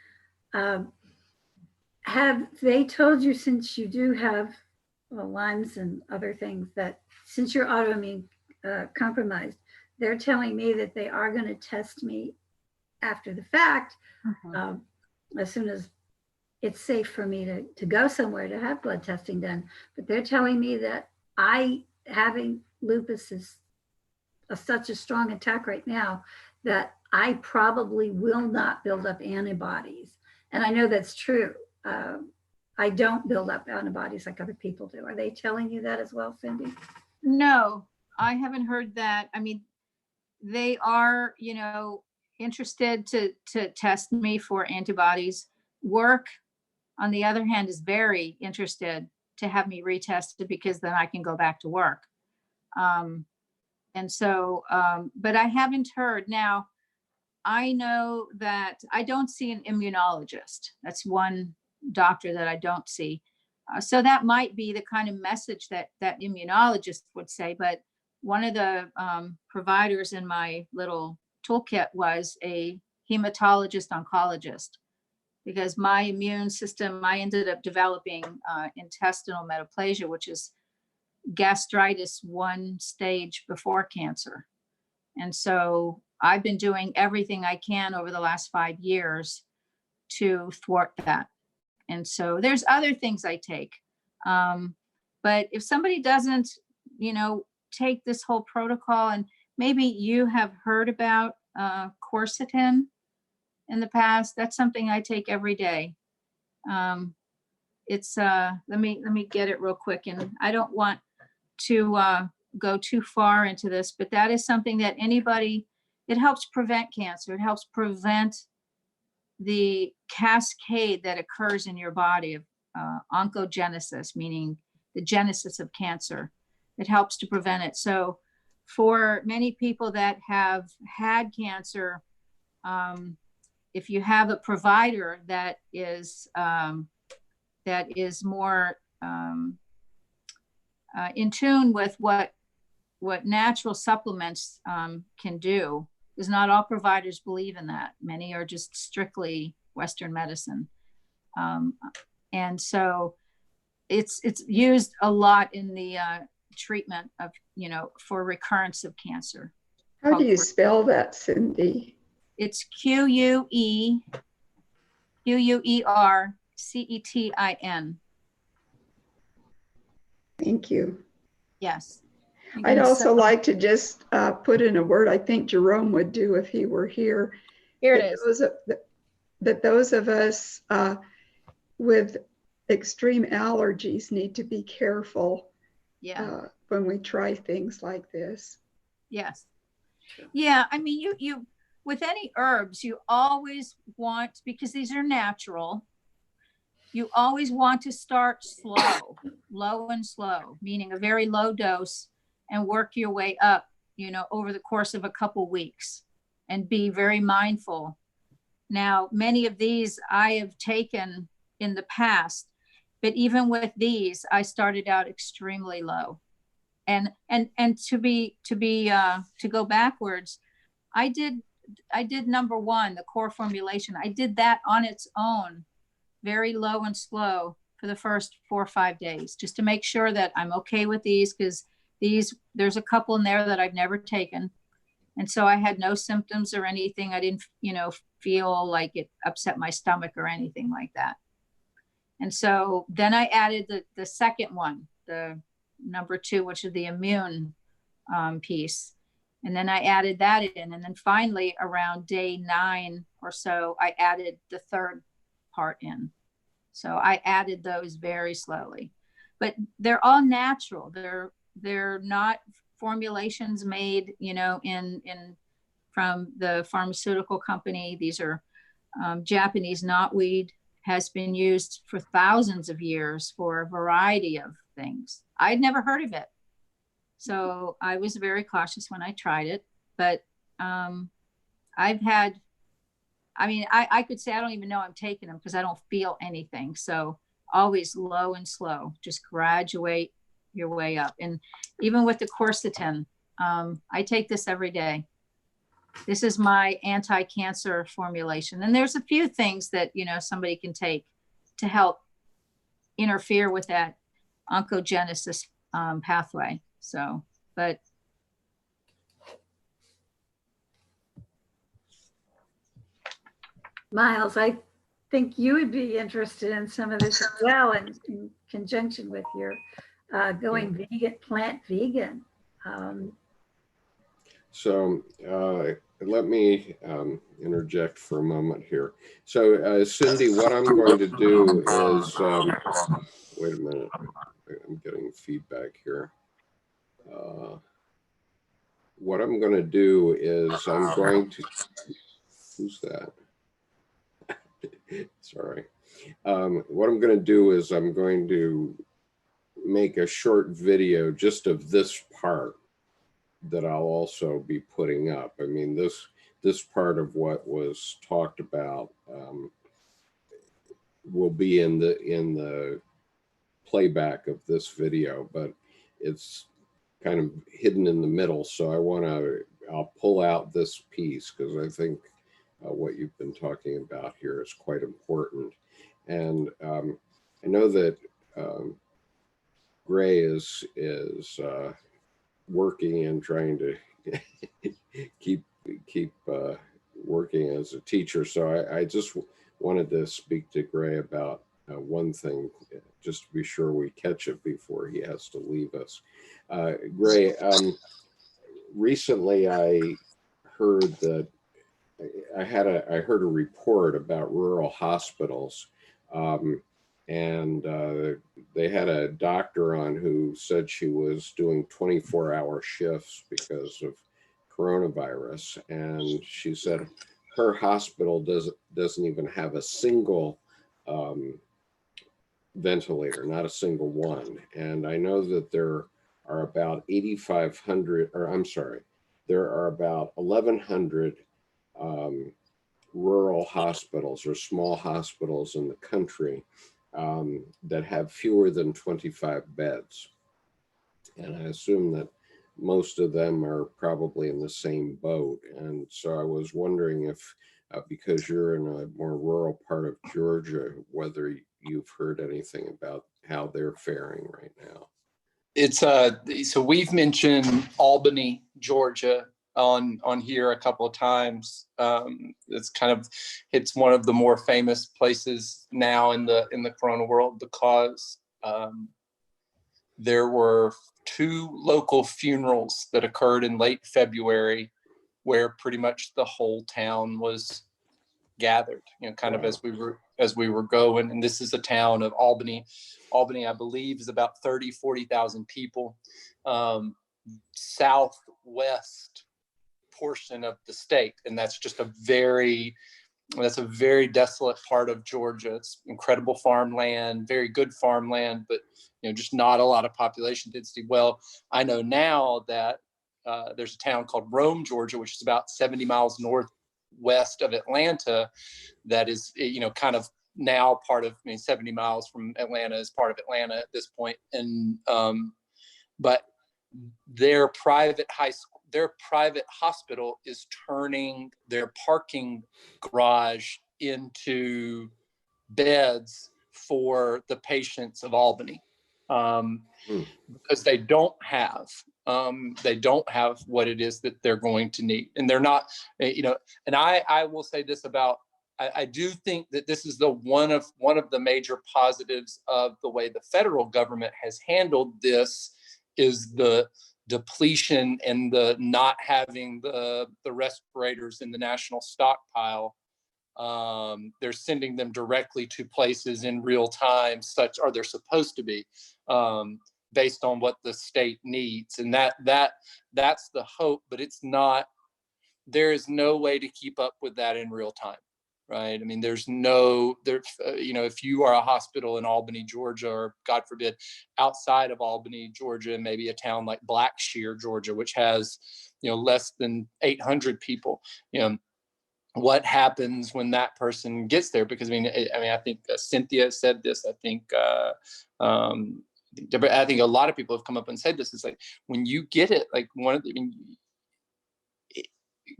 Speaker 4: Have they told you, since you do have Lyme's and other things, that since you're autoimmune compromised, they're telling me that they are going to test me after the fact, as soon as it's safe for me to go somewhere to have blood testing done. But they're telling me that having lupus is such a strong attack right now that I probably will not build up antibodies. And I know that's true. I don't build up antibodies like other people do. Are they telling you that as well, Cindy?
Speaker 7: No, I haven't heard that. I mean, they are, interested to test me for antibodies. Work, on the other hand, is very interested to have me retested, because then I can go back to work. And so, but I haven't heard. Now, I know that I don't see an immunologist. That's one doctor that I don't see. So that might be the kind of message that immunologist would say. But one of the providers in my little toolkit was a hematologist oncologist, because my immune system, I ended up developing intestinal metaplasia, which is gastritis 1 stage before cancer. And so I've been doing everything I can over the last 5 years to thwart that. And so there's other things I take. But if somebody doesn't, take this whole protocol, and maybe you have heard about quercetin in the past, that's something I take every day. It's let me get it real quick, and I don't want to go too far into this, but that is something that it helps prevent cancer. It helps prevent the cascade that occurs in your body of oncogenesis, meaning the genesis of cancer. It helps to prevent it. So for many people that have had cancer, if you have a provider that is more in tune with what natural supplements can do, because not all providers believe in that. Many are just strictly Western medicine. And so it's used a lot in the treatment of, for recurrence of cancer.
Speaker 5: How do you spell that, Cindy?
Speaker 7: It's Quercetin.
Speaker 5: Thank you.
Speaker 7: Yes.
Speaker 5: I'd also like to just put in a word I think Jerome would do if he were here.
Speaker 7: Here it is.
Speaker 5: That those of us with extreme allergies need to be careful when we try things like this.
Speaker 7: Yes. Yeah. I mean, you with any herbs, you always want, because these are natural, you always want to start slow, low and slow, meaning a very low dose, and work your way up, over the course of a couple weeks, and be very mindful. Now, many of these I have taken in the past, but even with these, I started out extremely low. And to go backwards, I did number 1, the core formulation. I did that on its own, very low and slow, for the first 4 or 5 days, just to make sure that I'm okay with these, because there's a couple in there that I've never taken. And so I had no symptoms or anything. I didn't, feel like it upset my stomach or anything like that. And so then I added the second one, the number 2, which is the immune piece. And then I added that in. And then finally, around day 9 or so, I added the third part in. So I added those very slowly. But they're all natural. They're not formulations made, from the pharmaceutical company. These are Japanese knotweed, has been used for thousands of years for a variety of things. I'd never heard of it. So I was very cautious when I tried it, but I could say I don't even know I'm taking them because I don't feel anything. So always low and slow, just graduate your way up. And even with the quercetin, I take this every day. This is my anti-cancer formulation. And there's a few things that, somebody can take to help interfere with that oncogenesis pathway. So, but.
Speaker 4: Miles, I think you would be interested in some of this as well, in conjunction with your going vegan, plant vegan.
Speaker 3: So let me interject for a moment here. So Cindy, what I'm going to do is, wait a minute, I'm getting feedback here. What I'm going to do is I'm going to, who's that? Sorry. What I'm going to do is I'm going to make a short video just of this part that I'll also be putting up. I mean, this part of what was talked about will be in the playback of this video, but it's kind of hidden in the middle. So I'll pull out this piece because I think what you've been talking about here is quite important. And I know that Gray is working and trying to keep working as a teacher. So I just wanted to speak to Gray about one thing, just to be sure we catch it before he has to leave us. Gray, recently I heard that I heard a report about rural hospitals, and they had a doctor on who said she was doing 24-hour shifts because of coronavirus, and she said her hospital doesn't even have a single ventilator, not a single one. And I know that there are about 8,500, or I'm sorry, there are about 1,100 rural hospitals or small hospitals in the country that have fewer than 25 beds. And I assume that most of them are probably in the same boat. And so I was wondering if, because you're in a more rural part of Georgia, whether you've heard anything about how they're faring right now.
Speaker 6: It's so we've mentioned Albany, Georgia on here a couple of times. It's one of the more famous places now in the corona world because there were 2 local funerals that occurred in late February where pretty much the whole town was gathered, kind of as we were going. And this is a town of Albany. Albany, I believe, is about 40,000 people. Southwest portion of the state. And that's just a very desolate part of Georgia. It's incredible farmland, very good farmland, but just not a lot of population density. Well, I know now that there's a town called Rome, Georgia, which is about 70 miles northwest of Atlanta, that is, kind of now part of, 70 miles from Atlanta is part of Atlanta at this point. And but their private hospital is turning their parking garage into beds for the patients of Albany, because they don't have what it is that they're going to need. And they're not, and I will say this about, I do think that this is one of the major positives of the way the federal government has handled this, is the depletion and the not having the respirators in the national stockpile. They're sending them directly to places in real time, or they're supposed to be, based on what the state needs. And that's the hope, but it's not, there is no way to keep up with that in real time. Right. I mean, if you are a hospital in Albany, Georgia, or God forbid, outside of Albany, Georgia, maybe a town like Blackshear, Georgia, which has, less than 800 people, what happens when that person gets there? Because I think Cynthia said this. I think a lot of people have come up and said this. It's like, when you get it, like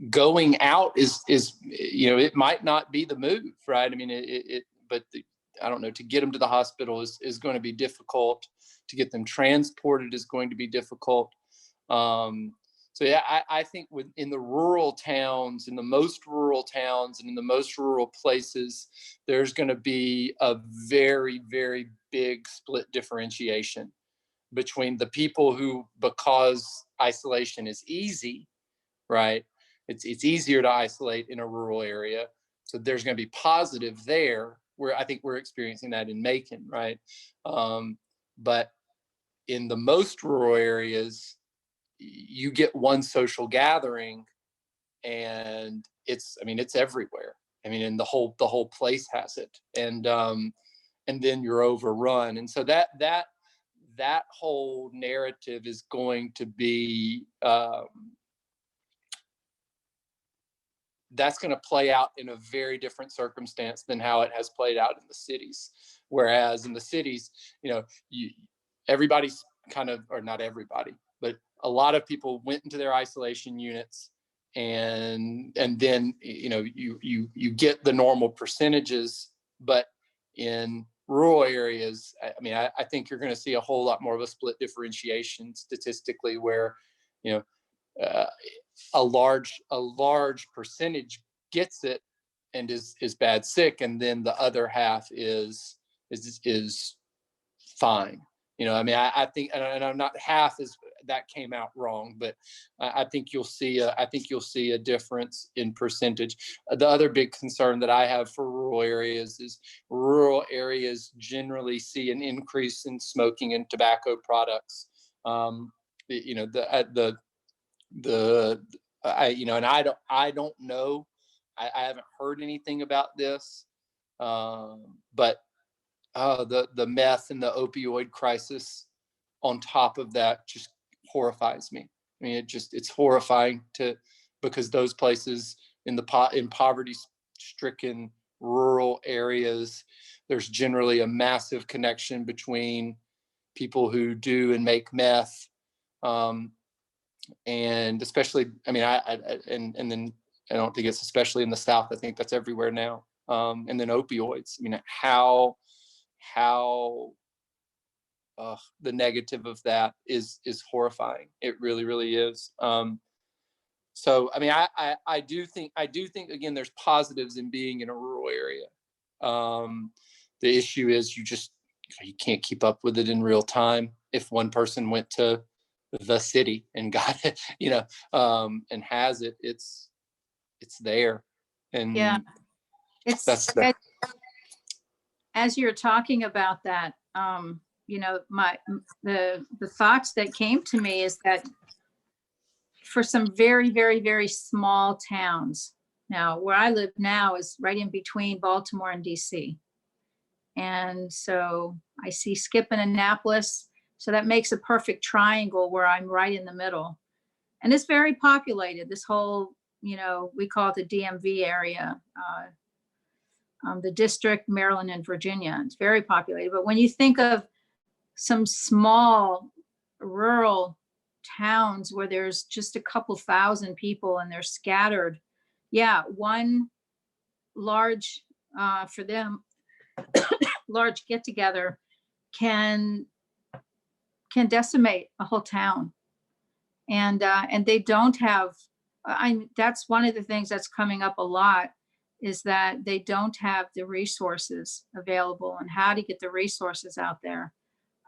Speaker 6: going out is it might not be the move, right? I mean, I don't know, to get them to the hospital is going to be difficult. To get them transported is going to be difficult. So yeah, I think in the rural towns, in the most rural towns, and in the most rural places, there's going to be a very, very big split differentiation between the people who, because isolation is easy, right? It's easier to isolate in a rural area. So there's going to be positive there, where I think we're experiencing that in Macon, right? But in the most rural areas, you get one social gathering and it's everywhere. And the whole place has it. And then you're overrun. And so that whole narrative is going to be, that's going to play out in a very different circumstance than how it has played out in the cities. Whereas in the cities, everybody's kind of, or not everybody, but a lot of people went into their isolation units, and then you get the normal percentages. But in rural areas, I mean, I think you're going to see a whole lot more of a split differentiation statistically, where a large percentage gets it and is bad sick, and then the other half is fine. I mean, I think, and I'm not, half is, that came out wrong, but I think you'll see a difference in percentage. The other big concern that I have for rural areas is rural areas generally see an increase in smoking and tobacco products. And I don't know. I haven't heard anything about this, but the meth and the opioid crisis on top of that just horrifies me. I mean, it's horrifying because those places in poverty-stricken rural areas, there's generally a massive connection between people who do and make meth, and especially, I mean, and then I don't think it's especially in the South. I think that's everywhere now. And then opioids. I mean, how the negative of that is horrifying. It really, really is. So, I mean, I do think again, there's positives in being in a rural area. The issue is you can't keep up with it in real time. If one person went to the city and got it, and has it, it's there. And
Speaker 7: yeah, it's as you're talking about that, the thoughts that came to me is that for some very, very, very small towns, now where I live now is right in between Baltimore and DC. And so I see Skip in Annapolis. So that makes a perfect triangle where I'm right in the middle. And it's very populated. This whole, we call it the DMV area, the district, Maryland and Virginia. It's very populated. But when you think of some small rural towns where there's just a couple thousand people and they're scattered, one large, for them, large get together can decimate a whole town. And they don't have, that's one of the things that's coming up a lot, is that they don't have the resources available and how to get the resources out there.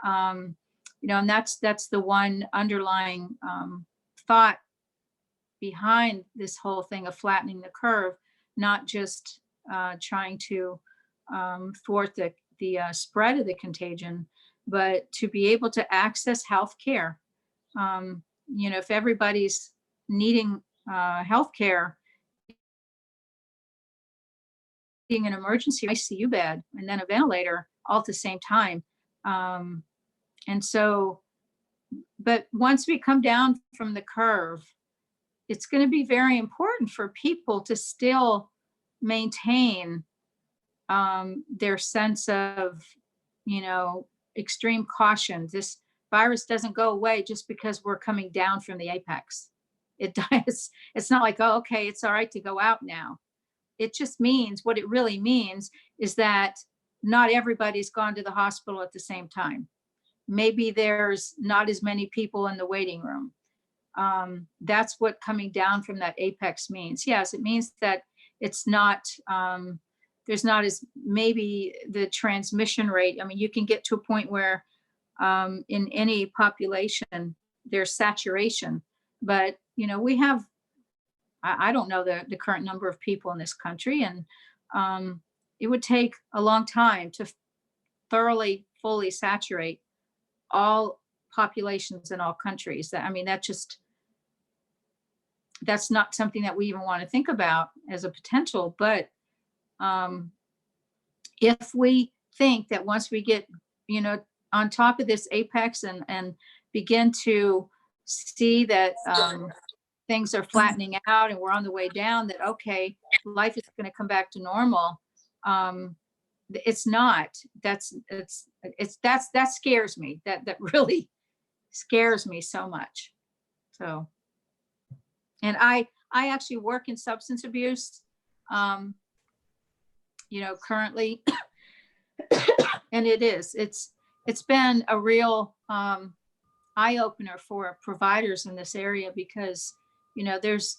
Speaker 7: And that's the one underlying thought behind this whole thing of flattening the curve, not just trying to thwart the spread of the contagion, but to be able to access health care. If everybody's needing health care, being an emergency ICU bed and then a ventilator all at the same time. And so, but once we come down from the curve, it's going to be very important for people to still maintain their sense of, extreme caution. This virus doesn't go away just because we're coming down from the apex. It does. It's not like, oh, okay, it's all right to go out now. It just means, what it really means is that not everybody's gone to the hospital at the same time. Maybe there's not as many people in the waiting room. That's what coming down from that apex means. Yes, it means that it's not, there's not as, maybe the transmission rate. I mean, you can get to a point where in any population, there's saturation, but we have, I don't know the current number of people in this country, and it would take a long time to thoroughly, fully saturate all populations in all countries. That's not something that we even want to think about as a potential. But if we think that once we get, on top of this apex and begin to see that things are flattening out and we're on the way down, that, okay, life is going to come back to normal. It's not. That scares me. That really scares me so much. So, and I actually work in substance abuse, currently, and it's been a real eye opener for providers in this area, because there's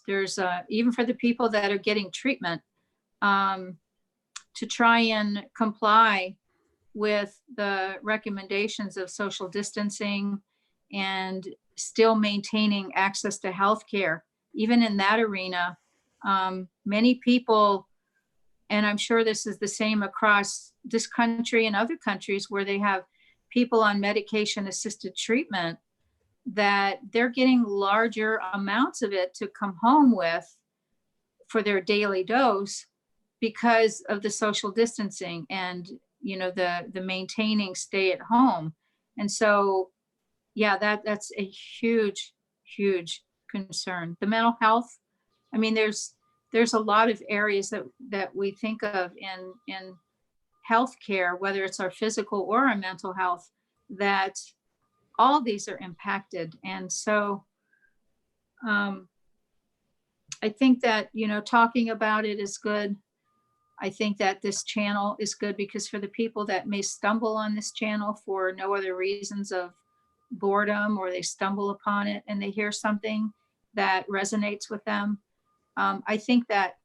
Speaker 7: even for the people that are getting treatment, to try and comply with the recommendations of social distancing and still maintaining access to healthcare. Even in that arena, many people, and I'm sure this is the same across this country and other countries where they have people on medication assisted treatment, that they're getting larger amounts of it to come home with for their daily dose because of the social distancing and the maintaining stay at home. And so, yeah, that's a huge concern. The mental health, I mean, there's a lot of areas that we think of in healthcare, whether it's our physical or our mental health, that all these are impacted. And so I think that, talking about it is good. I think that this channel is good because for the people that may stumble on this channel for no other reasons of boredom, or they stumble upon it and they hear something that resonates with them, I think that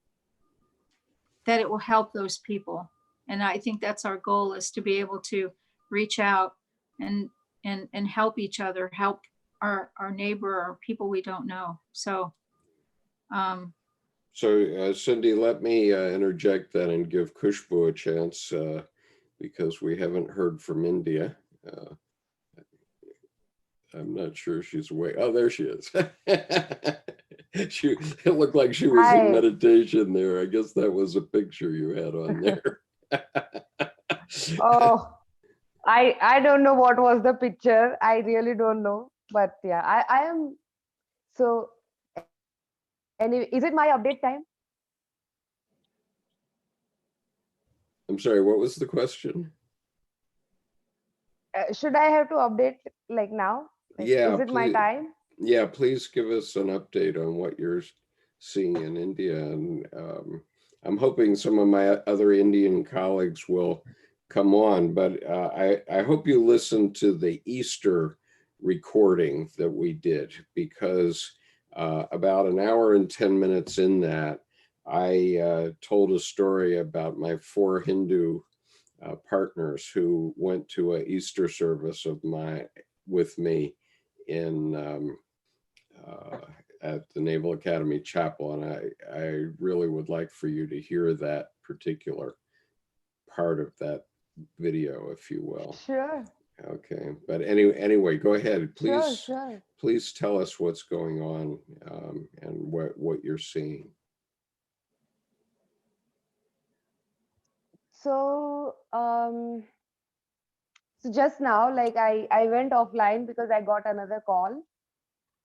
Speaker 7: it will help those people. And I think that's our goal, is to be able to reach out and help each other, help our neighbor or people we don't know. So
Speaker 3: Cindy, let me interject that and give Khushbu a chance, because we haven't heard from India. I'm not sure she's awake. Oh, there she is. It looked like she was in meditation there. I guess that was a picture you had on there.
Speaker 8: Oh, I don't know what was the picture. I really don't know. But yeah, I am. So anyway, is it my update time?
Speaker 3: I'm sorry, what was the question?
Speaker 8: Should I have to update like now?
Speaker 3: Yeah,
Speaker 8: is it my time?
Speaker 3: Yeah, please give us an update on what you're seeing in India. And I'm hoping some of my other Indian colleagues will come on, but I hope you listen to the Easter recording that we did, because about an hour and 10 minutes in that, I told a story about my 4 Hindu partners who went to an Easter service with me in at the Naval Academy Chapel, and I really would like for you to hear that particular part of that video, if you will.
Speaker 8: Sure.
Speaker 3: Okay, but anyway, go ahead, please.
Speaker 8: Sure.
Speaker 3: Please tell us what's going on and what you're seeing.
Speaker 8: So so just now, like I went offline because I got another call,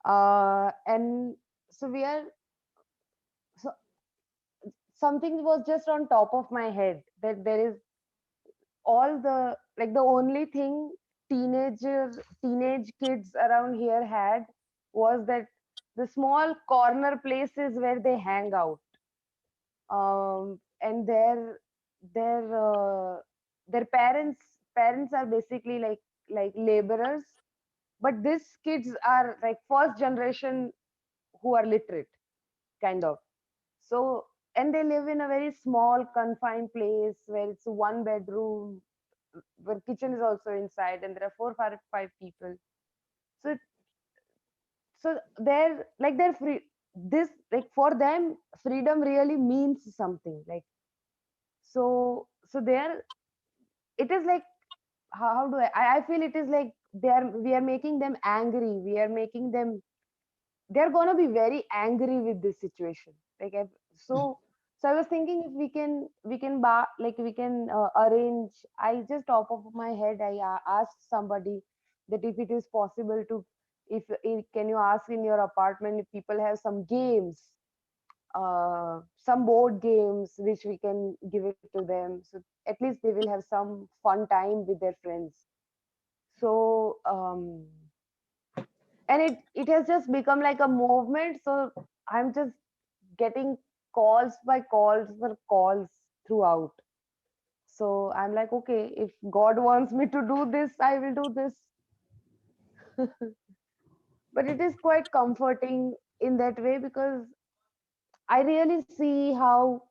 Speaker 8: and so something was just on top of my head, that there is all the only thing teenage kids around here had was that the small corner places where they hang out, and their parents are basically like laborers, but these kids are like first generation who are literate, kind of. So, and they live in a very small confined place where it's 1 bedroom, where kitchen is also inside, and there are 4 or 5 people. So they're free. This, like, for them, freedom really means something. Like, so there, it is like, how do I feel it is like we are making them angry. We are making them, they're gonna be very angry with this situation. So I was thinking, if we can arrange. I just, top of my head, I asked somebody that if it is possible to can you ask in your apartment if people have some games, some board games which we can give it to them, so at least they will have some fun time with their friends. So and it has just become like a movement, so I'm just getting calls by calls for calls throughout. So I'm like, okay, if God wants me to do this, I will do this. But it is quite comforting in that way, because I really see how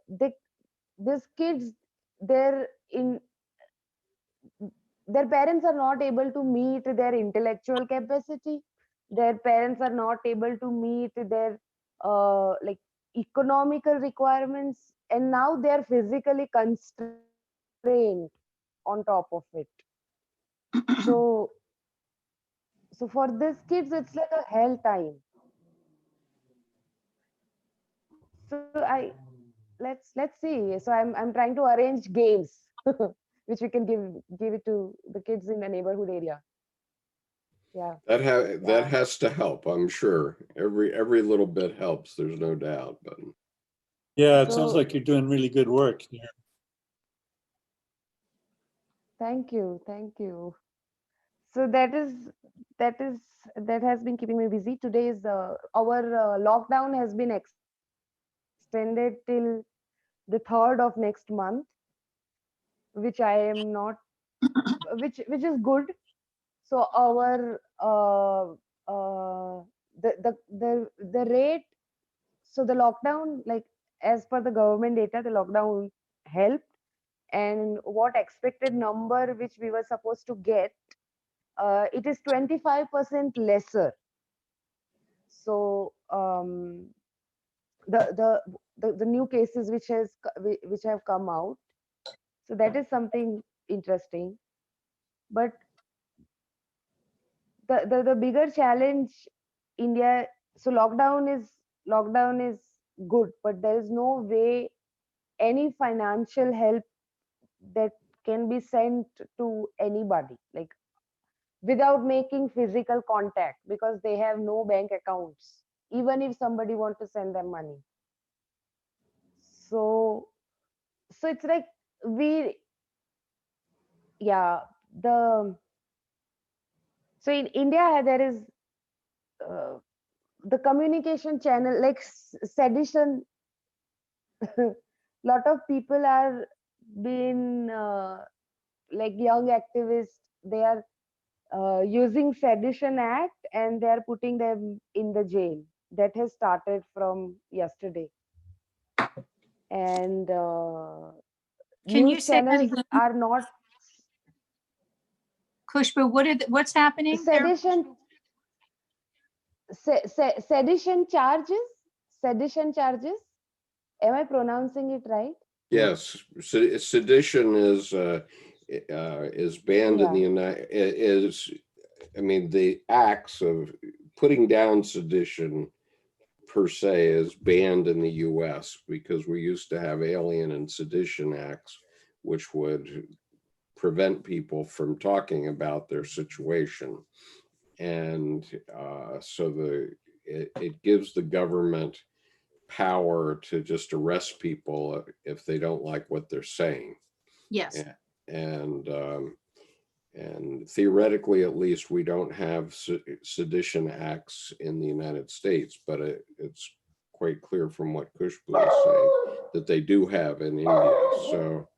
Speaker 8: these kids, they're in their parents are not able to meet their intellectual capacity, their parents are not able to meet their like economical requirements, and now they are physically constrained on top of it. So so for these kids it's like a hell time. So let's see. So I'm trying to arrange games which we can give it to the kids in the neighborhood area. Yeah.
Speaker 3: That has to help, I'm sure. Every little bit helps, there's no doubt. But
Speaker 1: Yeah, it
Speaker 8: So-
Speaker 1: sounds like you're doing really good work.
Speaker 8: Thank you, thank you. So that has been keeping me busy. Today is our lockdown has been extended till the 3rd of next month, which I am not, which is good. So our the rate, so the lockdown, like as per the government data, the lockdown helped, and what expected number which we were supposed to get, it is 25% lesser. So the new cases which have come out, so that is something interesting. But the bigger challenge, India, so lockdown is good, but there is no way any financial help that can be sent to anybody, like without making physical contact, because they have no bank accounts, even if somebody want to send them money. So it's like we yeah the so in India there is uh, the communication channel, like sedition. Lot of people are being like young activists, they are using Sedition Act and they are putting them in the jail. That has started from yesterday. And
Speaker 7: Can you
Speaker 8: news
Speaker 7: say that
Speaker 8: channels
Speaker 7: again?
Speaker 8: are not.
Speaker 7: Kushbu, what's happening there?
Speaker 8: Sedition charges. Sedition charges. Am I pronouncing it right?
Speaker 3: yes, sedition is banned in the United I mean, the acts of putting down sedition per se is banned in the US, because we used to have alien and sedition acts, which would prevent people from talking about their situation. And so it gives the government power to just arrest people if they don't like what they're saying.
Speaker 7: Yes.
Speaker 3: And theoretically, at least, we don't have sedition acts in the United States, but it's quite clear from what Kushbu is saying that they do have in India. So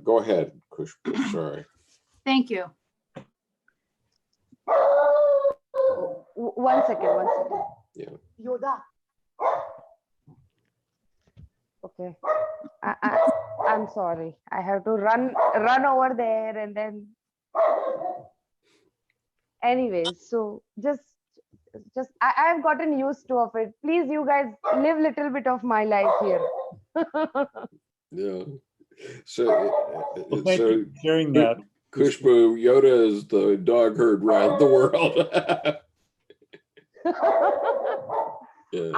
Speaker 3: go ahead, Kushbu, sorry.
Speaker 7: Thank you.
Speaker 8: One second.
Speaker 3: Yeah.
Speaker 8: Yoda. Okay. I'm sorry. I have to run over there, and then anyways, so just I've gotten used to of it. Please, you guys, live little bit of my life here.
Speaker 3: Yeah. So
Speaker 1: Well, thank you for sharing that.
Speaker 3: Kushbu, Yoda is the dog herd around the world. Yeah.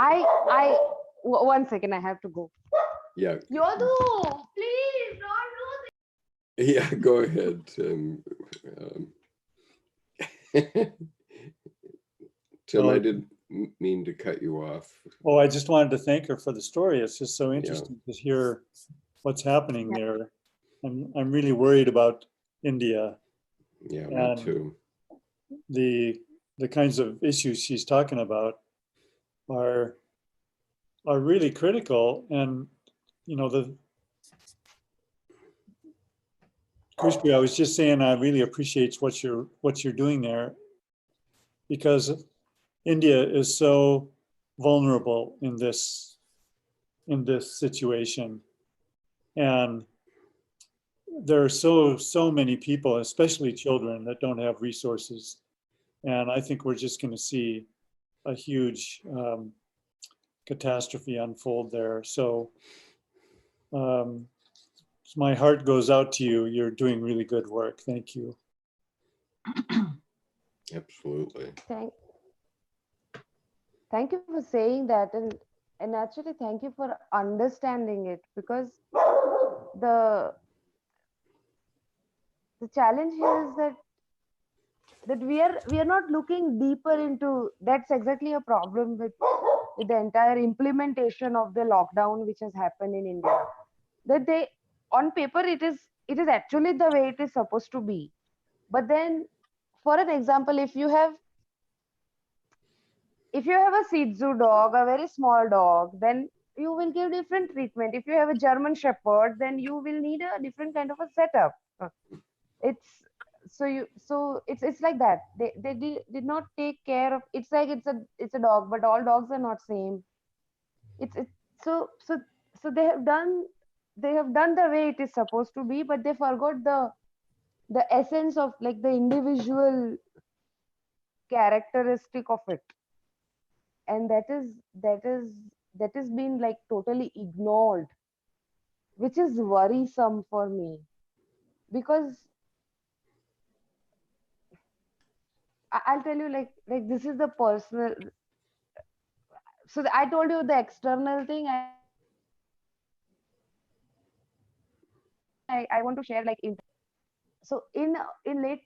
Speaker 8: One second, I have to go.
Speaker 3: Yeah.
Speaker 8: Yodu, please don't do this.
Speaker 3: Yeah, go ahead. Tim,
Speaker 1: Well,
Speaker 3: I didn't mean to cut you off.
Speaker 1: Oh, I just wanted to thank her for the story. It's just so
Speaker 3: Yeah.
Speaker 1: interesting to hear what's happening there. I'm really worried about India
Speaker 3: Yeah, me
Speaker 1: and
Speaker 3: too.
Speaker 1: the kinds of issues she's talking about are really critical. And you know, Kushbi, I was just saying I really appreciate what you're doing there, because India is so vulnerable in this situation. And there are so many people, especially children, that don't have resources. And I think we're just going to see a huge catastrophe unfold there. So my heart goes out to you. You're doing really good work. Thank you.
Speaker 3: Absolutely.
Speaker 8: Thank you for saying that, and actually thank you for understanding it, because the challenge here is that we are not looking deeper into. That's exactly a problem with the entire implementation of the lockdown which has happened in India. That they, on paper, it is actually the way it is supposed to be. But then, for an example, if you have a Shih Tzu dog, a very small dog, then you will give different treatment. If you have a German Shepherd, then you will need a different kind of a setup. It's it's like that. They did not take care of. It's like it's a dog, but all dogs are not same. It's so so so they have done the way it is supposed to be, but they forgot the essence of like the individual characteristic of it, and that is been like totally ignored, which is worrisome for me, because I'll tell you, like this is the personal. So I told you the external thing. I want to share like so in late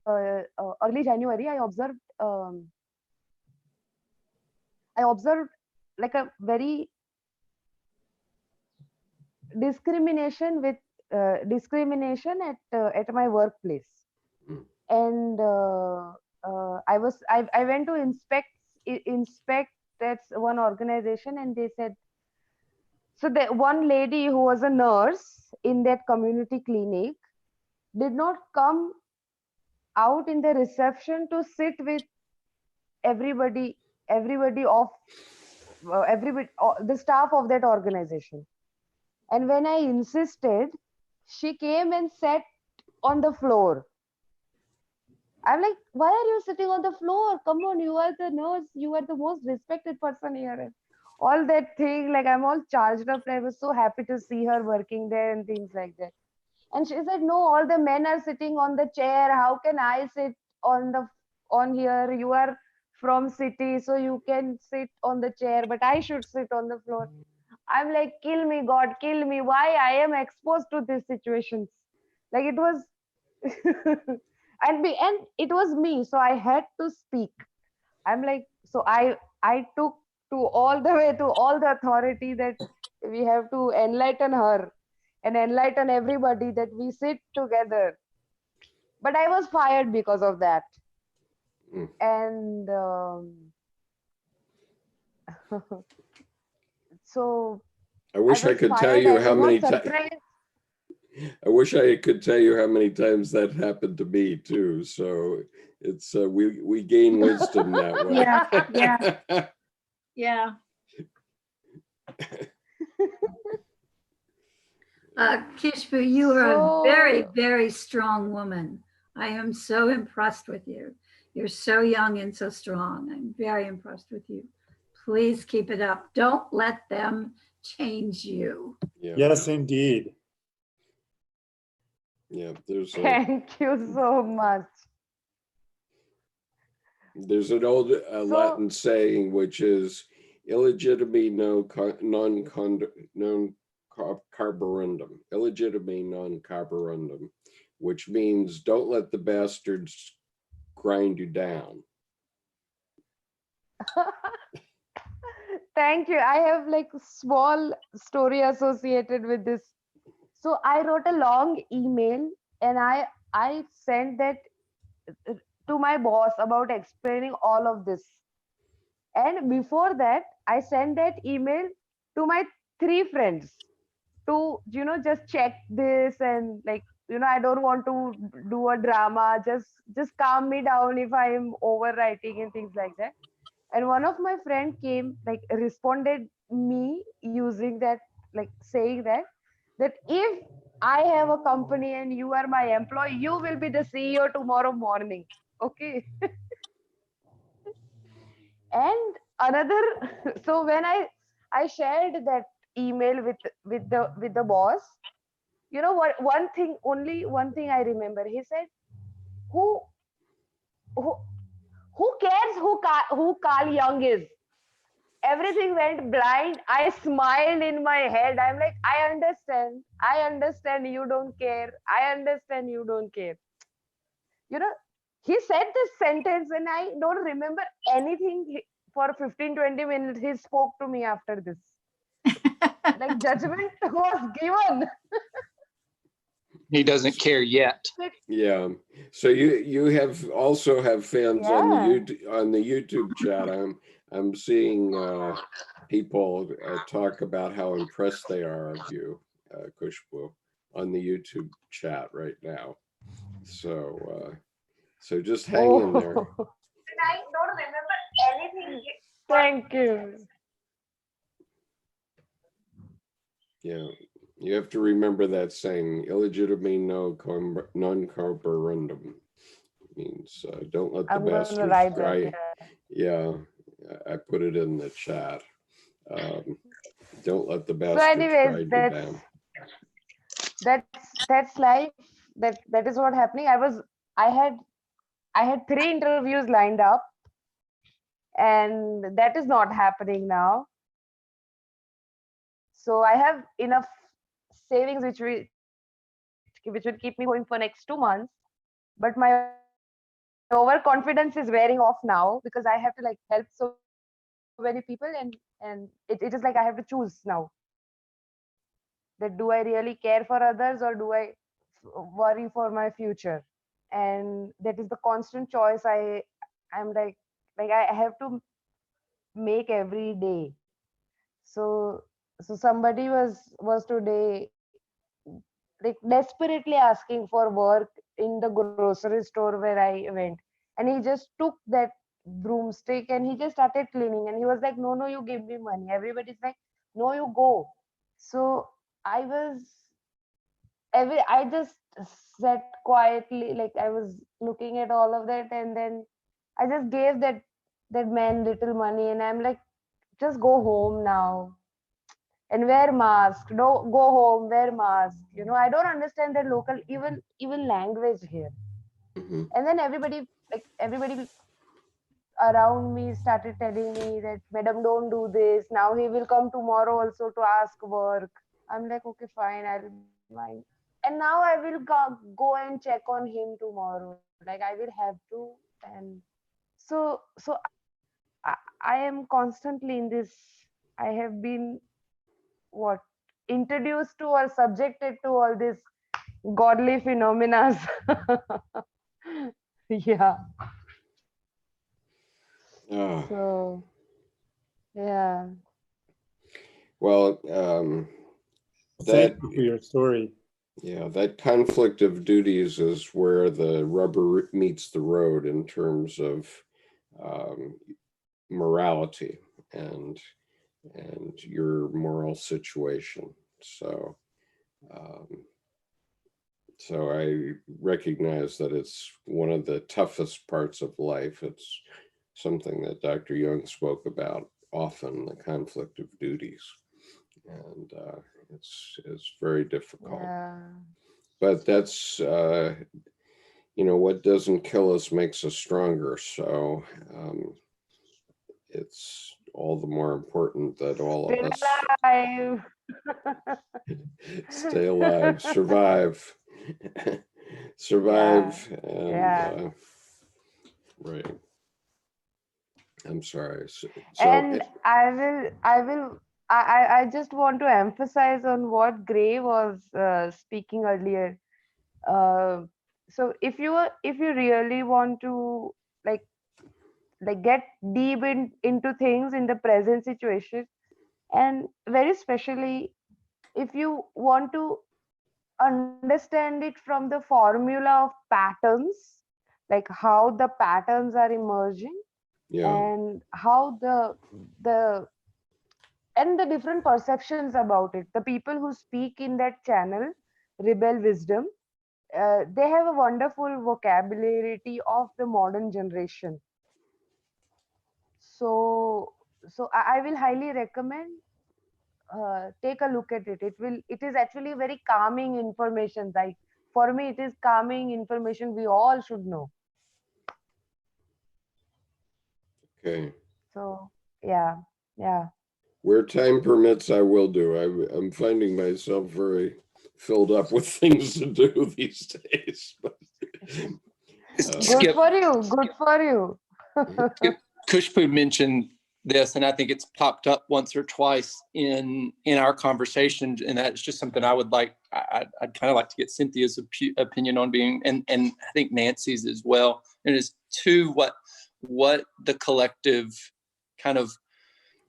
Speaker 8: early January, I observed like a very discrimination at my workplace. And I went to inspect that's one organization, and they said, so the one lady who was a nurse in that community clinic did not come out in the reception to sit with everybody of the staff of that organization. And when I insisted, she came and sat on the floor. I'm like, why are you sitting on the floor? Come on, you are the nurse. You are the most respected person here. All that thing, like I'm all charged up. I was so happy to see her working there and things like that. And she said, no, all the men are sitting on the chair. How can I sit on here? You are from city, so you can sit on the chair, but I should sit on the floor. I'm like, kill me, God, kill me. Why I am exposed to these situations? Like it was and it was me, so I had to speak. I'm like, so I took to all the way to all the authority that we have to enlighten her and enlighten everybody that we sit together. But I was fired because of that. And so
Speaker 3: I wish I could tell you how many times. I wish I could tell you how many times that happened to me too. So it's we gain wisdom that way.
Speaker 7: Yeah.
Speaker 4: Kishbu, you are a very, very strong woman. I am so impressed with you. You're so young and so strong. I'm very impressed with you. Please keep it up. Don't let them change you.
Speaker 3: Yeah.
Speaker 1: Yes, indeed.
Speaker 3: Yeah,
Speaker 8: thank you so much.
Speaker 3: There's an old Latin saying, which is illegitime non carborundum, illegitime non carborundum, which means don't let the bastards grind you down?
Speaker 8: Thank you. I have like small story associated with this. So I wrote a long email and I sent that to my boss about explaining all of this. And before that, I sent that email to my 3 friends to, just check this and like, I don't want to do a drama. Just calm me down if I'm overwriting and things like that. And one of my friend came, like responded me using that, like saying that if I have a company and you are my employee, you will be the CEO tomorrow morning. Okay. And another, so when I shared that email with the boss, what, one thing I remember, he said, who who who cares who Carl Jung is? Everything went blind. I smiled in my head. I'm like, I understand you don't care. I understand you don't care. you know he said this sentence and I don't remember anything. For 15-20 minutes he spoke to me after this, like judgment was given.
Speaker 6: He doesn't care yet.
Speaker 3: Yeah. So you have also have fans on the
Speaker 8: Yeah.
Speaker 3: YouTube chat. I'm seeing people talk about how impressed they are of you, Kushbu, on the YouTube chat right now. So just hang in there.
Speaker 8: I don't remember anything. Thank you.
Speaker 3: Yeah. You have to remember that saying, illegitimate non carborundum. Means don't let the
Speaker 8: I'm gonna
Speaker 3: bastards
Speaker 8: write
Speaker 3: grind.
Speaker 8: that.
Speaker 3: Yeah, I put it in the chat. Don't let the
Speaker 8: So
Speaker 3: bastards
Speaker 8: anyways,
Speaker 3: grind you down.
Speaker 8: that's life. That is what happening. I had 3 interviews lined up, and that is not happening now. So I have enough savings which will keep me going for next 2 months. But my overconfidence is wearing off now because I have to like help so many people, and it is like I have to choose now. That do I really care for others or do I worry for my future? And that is the constant choice I'm like I have to make every day. So somebody was today like desperately asking for work in the grocery store where I went, and he just took that broomstick and he just started cleaning, and he was like, no, you give me money. Everybody's like, no, you go. So I just sat quietly, like I was looking at all of that, and then I just gave that man little money, and I'm like, just go home now and wear mask. No, go home, wear mask. I don't understand the local even language here.
Speaker 3: Mhm.
Speaker 8: And then everybody around me started telling me that, madam, don't do this. Now he will come tomorrow also to ask work. I'm like, okay, fine, I'll mind. And now I will go and check on him tomorrow. Like I will have to. And so I am constantly in this. I have been what introduced to or subjected to all this godly phenomena. Yeah.
Speaker 3: Oh,
Speaker 8: So yeah.
Speaker 3: well,
Speaker 1: Thank you for your story.
Speaker 3: yeah, that conflict of duties is where the rubber meets the road in terms of morality and your moral situation. So so I recognize that it's one of the toughest parts of life. It's something that Dr. Jung spoke about often, the conflict of duties. And it's very difficult.
Speaker 8: Yeah.
Speaker 3: But that's, what doesn't kill us makes us stronger. So it's all the more important that all of us
Speaker 8: Alive.
Speaker 3: stay alive, survive,
Speaker 8: Yeah.
Speaker 3: and
Speaker 8: Yeah.
Speaker 3: Right. I'm sorry. So
Speaker 8: And I just want to emphasize on what Gray was speaking earlier. Uh, so if you really want to like get deep into things in the present situation, and very especially if you want to understand it from the formula of patterns, like how the patterns are emerging
Speaker 3: yeah,
Speaker 8: and how the and the different perceptions about it. The people who speak in that channel, Rebel Wisdom, they have a wonderful vocabulary of the modern generation. So, I will highly recommend take a look at it. It is actually very calming information. Like for me, it is calming information we all should know.
Speaker 3: okay.
Speaker 8: So, yeah, yeah.
Speaker 3: Where time permits, I will do. I'm finding myself very filled up with things to do these days.
Speaker 8: Good
Speaker 6: Skip,
Speaker 8: for you. Good for you.
Speaker 6: Kushbu mentioned this, and I think it's popped up once or twice in our conversation, and that's just something I would like. I'd kind of like to get Cynthia's opinion on being, and I think Nancy's as well. And it's to what the collective kind of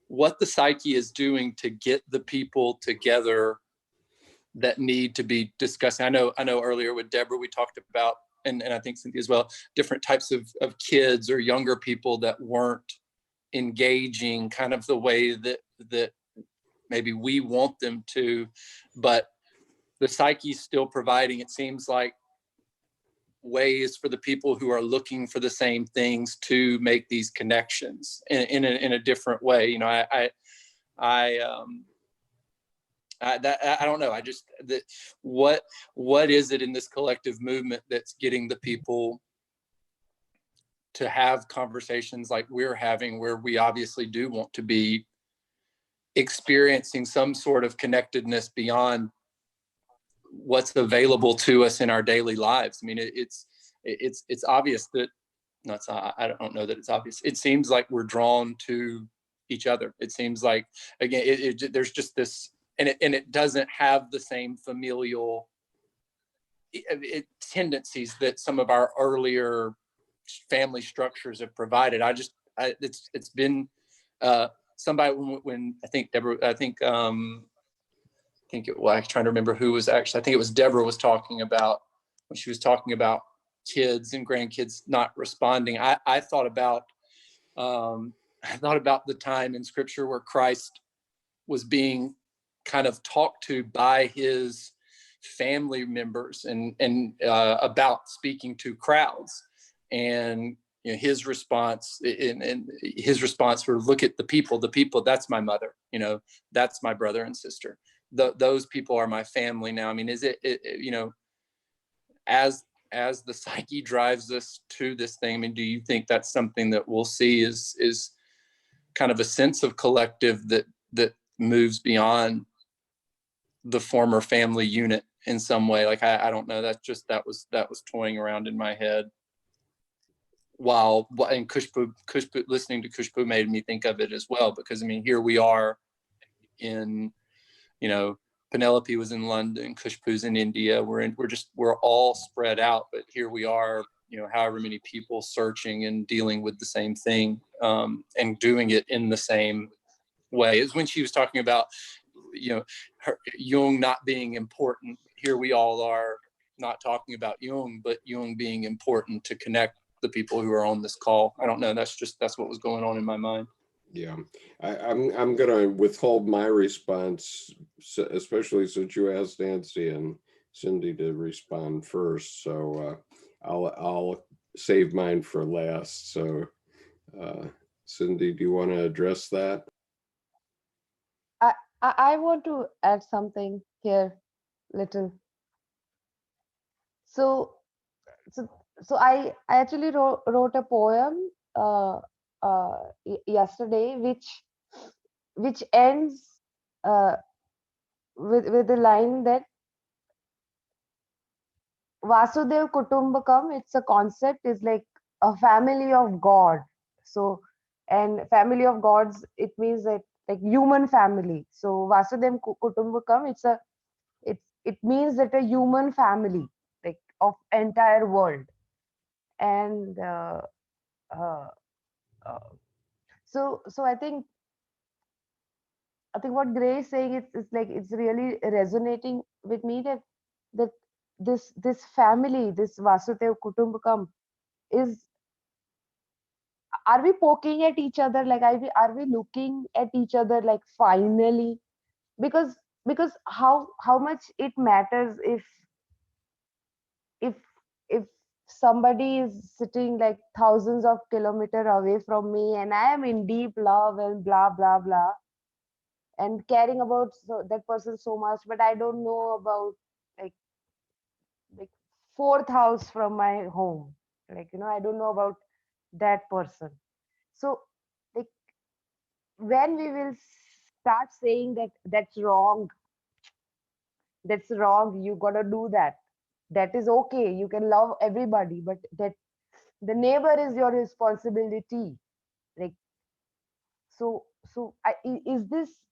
Speaker 6: what the psyche is doing to get the people together that need to be discussed. I know earlier with Deborah we talked about, and I think Cynthia as well, different types of kids or younger people that weren't engaging kind of the way that maybe we want them to, but the psyche's still providing, it seems like, ways for the people who are looking for the same things to make these connections in a different way. You know, I don't know. I just what is it in this collective movement that's getting the people to have conversations like we're having, where we obviously do want to be experiencing some sort of connectedness beyond what's available to us in our daily lives. I mean, it's obvious that I don't know that it's obvious. It seems like we're drawn to each other. It seems like, again, there's just this, and it doesn't have the same familial tendencies that some of our earlier family structures have provided. It's been somebody when I think Deborah, I'm trying to remember who was actually, I think it was Deborah was talking about, when she was talking about kids and grandkids not responding. I thought about the time in scripture where Christ was being kind of talked to by his family members and about speaking to crowds, and you know, his response were, look at the people, that's my mother, you know, that's my brother and sister, those people are my family now. I mean, is it you know, as the psyche drives us to this thing, I mean, do you think that's something that we'll see is kind of a sense of collective that moves beyond the former family unit in some way? Like, I don't know, that was toying around in my head and Kushbu, listening to Kushbu made me think of it as well, because I mean, here we are in, you know, Penelope was in London, Kushbu's in India, we're all spread out, but here we are, you know, however many people searching and dealing with the same thing, and doing it in the same way. As when she was talking about, you know, Jung not being important, here we all are not talking about Jung, but Jung being important to connect the people who are on this call. I don't know, that's what was going on in my mind.
Speaker 3: Yeah, I'm gonna withhold my response, especially since you asked Nancy and Cindy to respond first. So I'll save mine for last. So Cindy, do you want to address that?
Speaker 8: I want to add something here, little. So I actually wrote a poem yesterday, which ends with the line that Vasudev Kutumbakam, it's a concept, is like a family of God. So, and family of gods, it means that like human family. So Vasudhaiva Kutumbakam, it means that a human family, like of entire world. And uh, uh, so I think what Gray is saying, it's like it's really resonating with me, that this family, this Vasudev Kutumbakam, is, are we poking at each other, like are we looking at each other like finally, because how much it matters if if somebody is sitting like thousands of kilometers away from me and I am in deep love and blah blah blah and caring about that person so much, but I don't know about like like fourth house from my home, like I don't know about that person. So like when we will start saying that that's wrong, you gotta do that, that is okay, you can love everybody, but that the neighbor is your responsibility, like,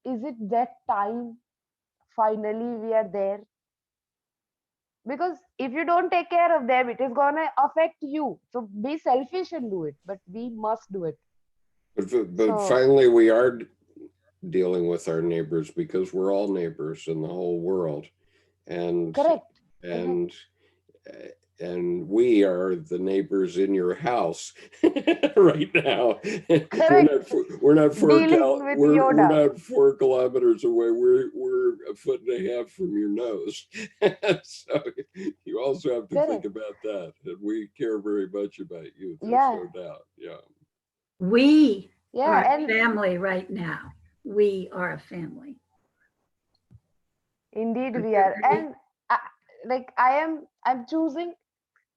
Speaker 8: is it that time finally we are there? Because if you don't take care of them, it is gonna affect you, so be selfish and do it, but we must do it.
Speaker 3: But
Speaker 8: So
Speaker 3: finally, we are dealing with our neighbors, because we're all neighbors in the whole world, and
Speaker 8: correct.
Speaker 3: and and we are the neighbors in your house right now.
Speaker 8: Correct.
Speaker 3: We're not
Speaker 8: Dealing with
Speaker 3: we're
Speaker 8: Yoda.
Speaker 3: not 4 kilometers away. We're a foot and a half from your nose. So you also have to think
Speaker 8: Correct.
Speaker 3: about that. And we care very much about you. There's
Speaker 8: Yeah.
Speaker 3: no doubt. Yeah.
Speaker 4: We are
Speaker 8: Yeah.
Speaker 4: a
Speaker 8: And
Speaker 4: family right now. We are a family.
Speaker 8: indeed
Speaker 4: Would
Speaker 8: we
Speaker 4: you
Speaker 8: are.
Speaker 4: agree?
Speaker 8: And like I'm choosing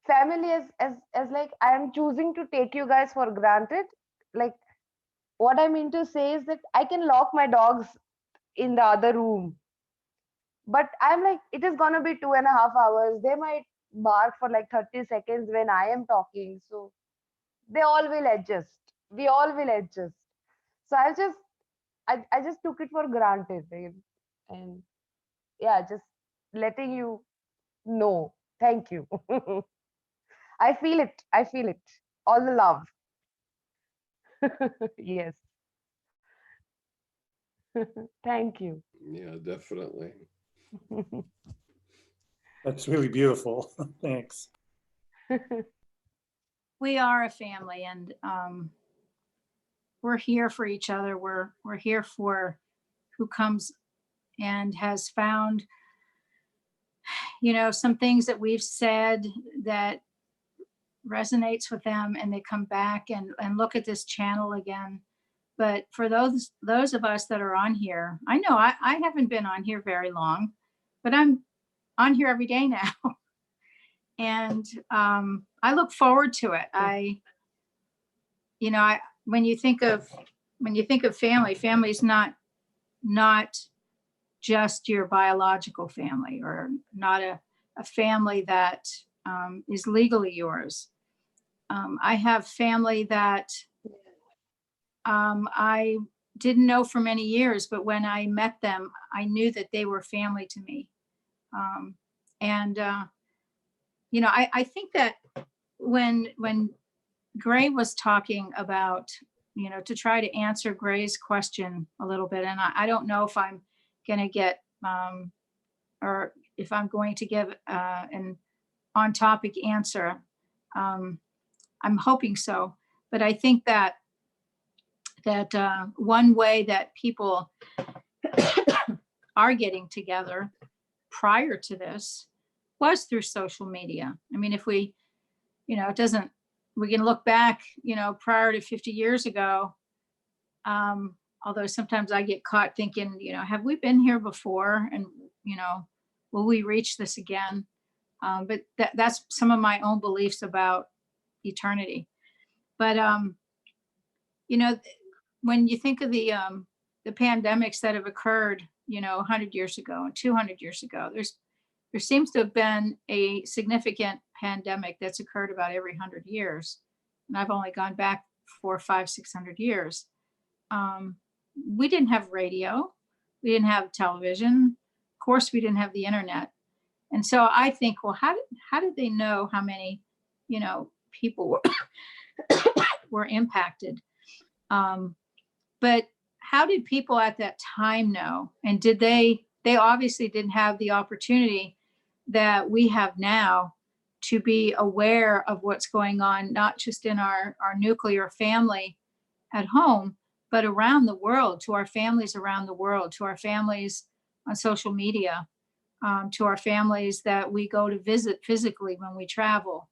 Speaker 8: family as like I am choosing to take you guys for granted. Like what I mean to say is that I can lock my dogs in the other room, but I'm like, it is gonna be 2.5 hours. They might bark for like 30 seconds when I am talking. So they all will adjust. We all will adjust. So I just took it for granted. Right? And yeah, just letting you know. Thank you. I feel it. I feel it. All the love. Yes. Thank you.
Speaker 3: Yeah, definitely.
Speaker 1: That's really beautiful. Thanks.
Speaker 7: We are a family, and we're here for each other. We're here for who comes and has found, some things that we've said that resonates with them, and they come back and look at this channel again. But for those of us that are on here, I know I haven't been on here very long, but I'm on here every day now. And I look forward to it. When you think of family is not just your biological family, or not a family that is legally yours. I have family that I didn't know for many years, but when I met them, I knew that they were family to me. And I think that when Gray was talking about, to try to answer Gray's question a little bit, and I don't know if I'm going to get, or if I'm going to give an on-topic answer. I'm hoping so, but I think that one way that people are getting together prior to this was through social media. I mean, if we, it doesn't, we can look back, prior to 50 years ago, although sometimes I get caught thinking, have we been here before? And, will we reach this again? But that's some of my own beliefs about eternity. But, when you think of the pandemics that have occurred, 100 years ago and 200 years ago, there seems to have been a significant pandemic that's occurred about every 100 years. and I've only gone back 400, 500, 600 years. We didn't have radio. We didn't have television. Of course, we didn't have the internet. And so I think, well, how did they know how many, people were impacted? But how did people at that time know? And did they obviously didn't have the opportunity that we have now to be aware of what's going on, not just in our nuclear family at home, but around the world, to our families around the world, to our families on social media, to our families that we go to visit physically when we travel.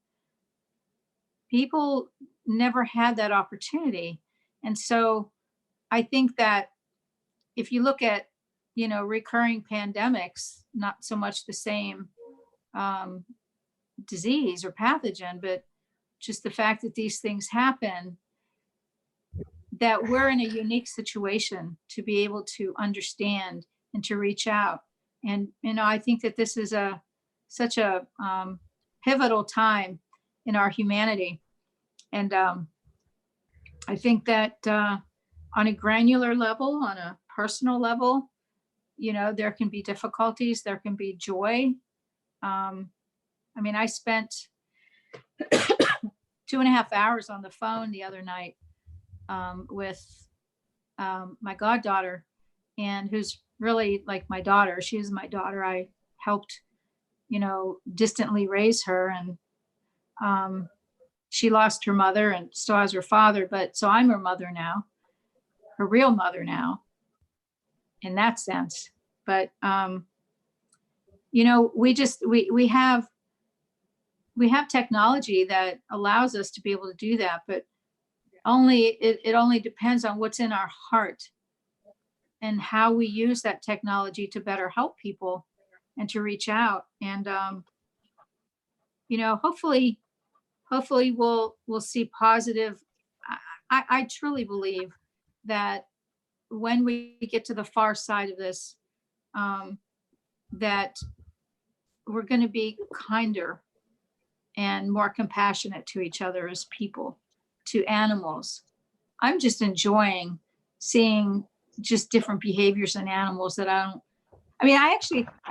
Speaker 7: People never had that opportunity. And so I think that if you look at, recurring pandemics, not so much the same disease or pathogen, but just the fact that these things happen, that we're in a unique situation to be able to understand and to reach out. And, I think that this is such a pivotal time in our humanity. And I think that on a granular level, on a personal level, there can be difficulties, there can be joy. I spent 2.5 hours on the phone the other night with my goddaughter, and who's really like my daughter. She is my daughter. I helped, distantly raise her, and she lost her mother and still has her father, but so I'm her mother now, her real mother now, in that sense. But we have technology that allows us to be able to do that, but it only depends on what's in our heart and how we use that technology to better help people and to reach out. And hopefully we'll see positive. I truly believe that when we get to the far side of this, that we're going to be kinder and more compassionate to each other as people, to animals. I'm just enjoying seeing just different behaviors in animals that I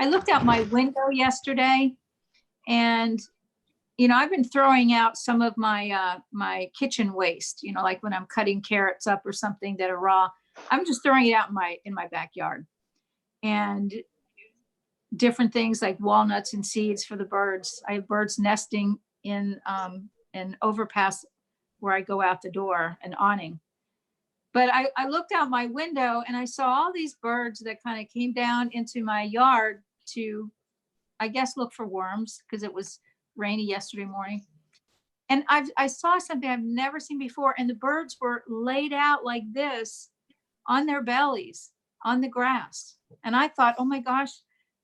Speaker 7: looked out my window yesterday, and I've been throwing out some of my my kitchen waste, like when I'm cutting carrots up or something that are raw, I'm just throwing it out in my backyard. And different things like walnuts and seeds for the birds. I have birds nesting in an overpass where I go out the door, an awning. But I looked out my window and I saw all these birds that kind of came down into my yard to, I guess, look for worms, because it was rainy yesterday morning. And I saw something I've never seen before. And the birds were laid out like this on their bellies on the grass. And I thought, oh my gosh,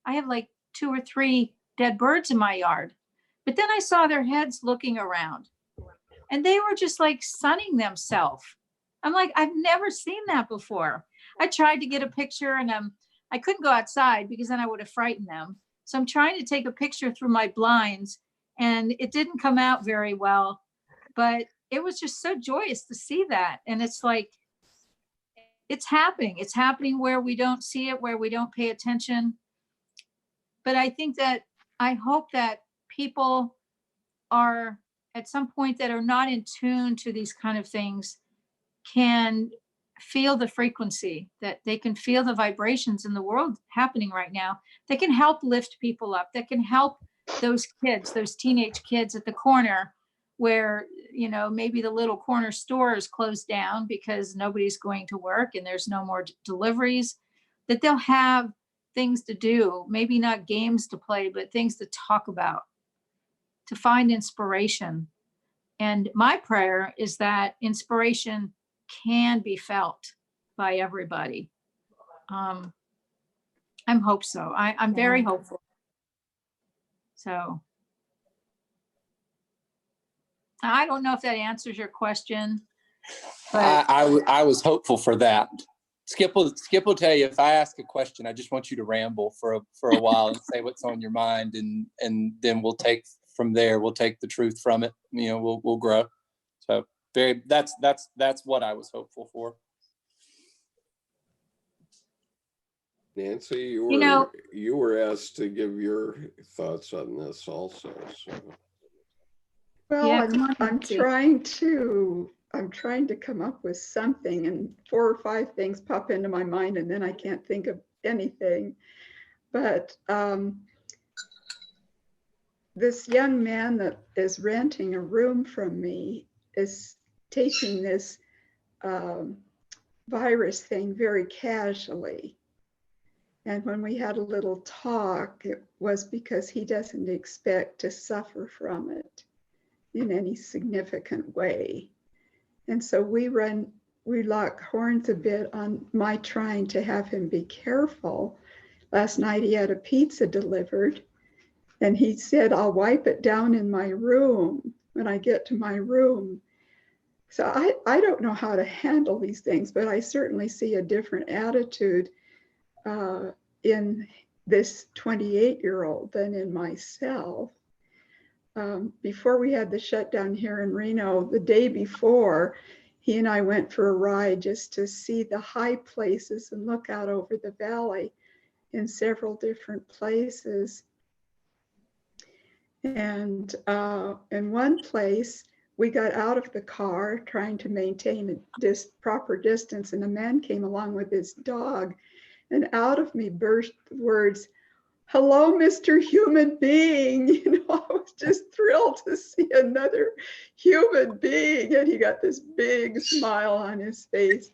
Speaker 7: I have like 2 or 3 dead birds in my yard. But then I saw their heads looking around, and they were just like sunning themselves. I'm like, I've never seen that before. I tried to get a picture, and I couldn't go outside because then I would have frightened them. So I'm trying to take a picture through my blinds, and it didn't come out very well, but it was just so joyous to see that. And it's like, it's happening. It's happening where we don't see it, where we don't pay attention. But I hope that people are at some point that are not in tune to these kind of things can feel the frequency, that they can feel the vibrations in the world happening right now. They can help lift people up. That can help those kids, those teenage kids at the corner where, maybe the little corner store is closed down because nobody's going to work and there's no more deliveries, that they'll have things to do, maybe not games to play, but things to talk about, to find inspiration. And my prayer is that inspiration can be felt by everybody. I'm hope so. I'm very hopeful. So I don't know if that answers your question. But
Speaker 6: I was hopeful for that. Skip will tell you, if I ask a question, I just want you to ramble for a while and say what's on your mind, and then we'll take from there. We'll take the truth from it. We'll grow. So that's what I was hopeful for.
Speaker 3: Nancy, you were asked to give your thoughts on this also. So.
Speaker 5: Well,
Speaker 7: Yeah,
Speaker 5: I'm trying to come up with something, and 4 or 5 things pop into my mind, and then I can't think of anything. But this young man that is renting a room from me is taking this virus thing very casually. And when we had a little talk, it was because he doesn't expect to suffer from it in any significant way. And so we lock horns a bit on my trying to have him be careful. Last night he had a pizza delivered, and he said, "I'll wipe it down in my room when I get to my room." So I don't know how to handle these things, but I certainly see a different attitude in this 28-year-old than in myself. Before we had the shutdown here in Reno, the day before, he and I went for a ride just to see the high places and look out over the valley in several different places. And in one place, we got out of the car trying to maintain a proper distance, and a man came along with his dog, and out of me burst the words, "Hello, Mr. Human Being." I was just thrilled to see another human being, and he got this big smile on his face.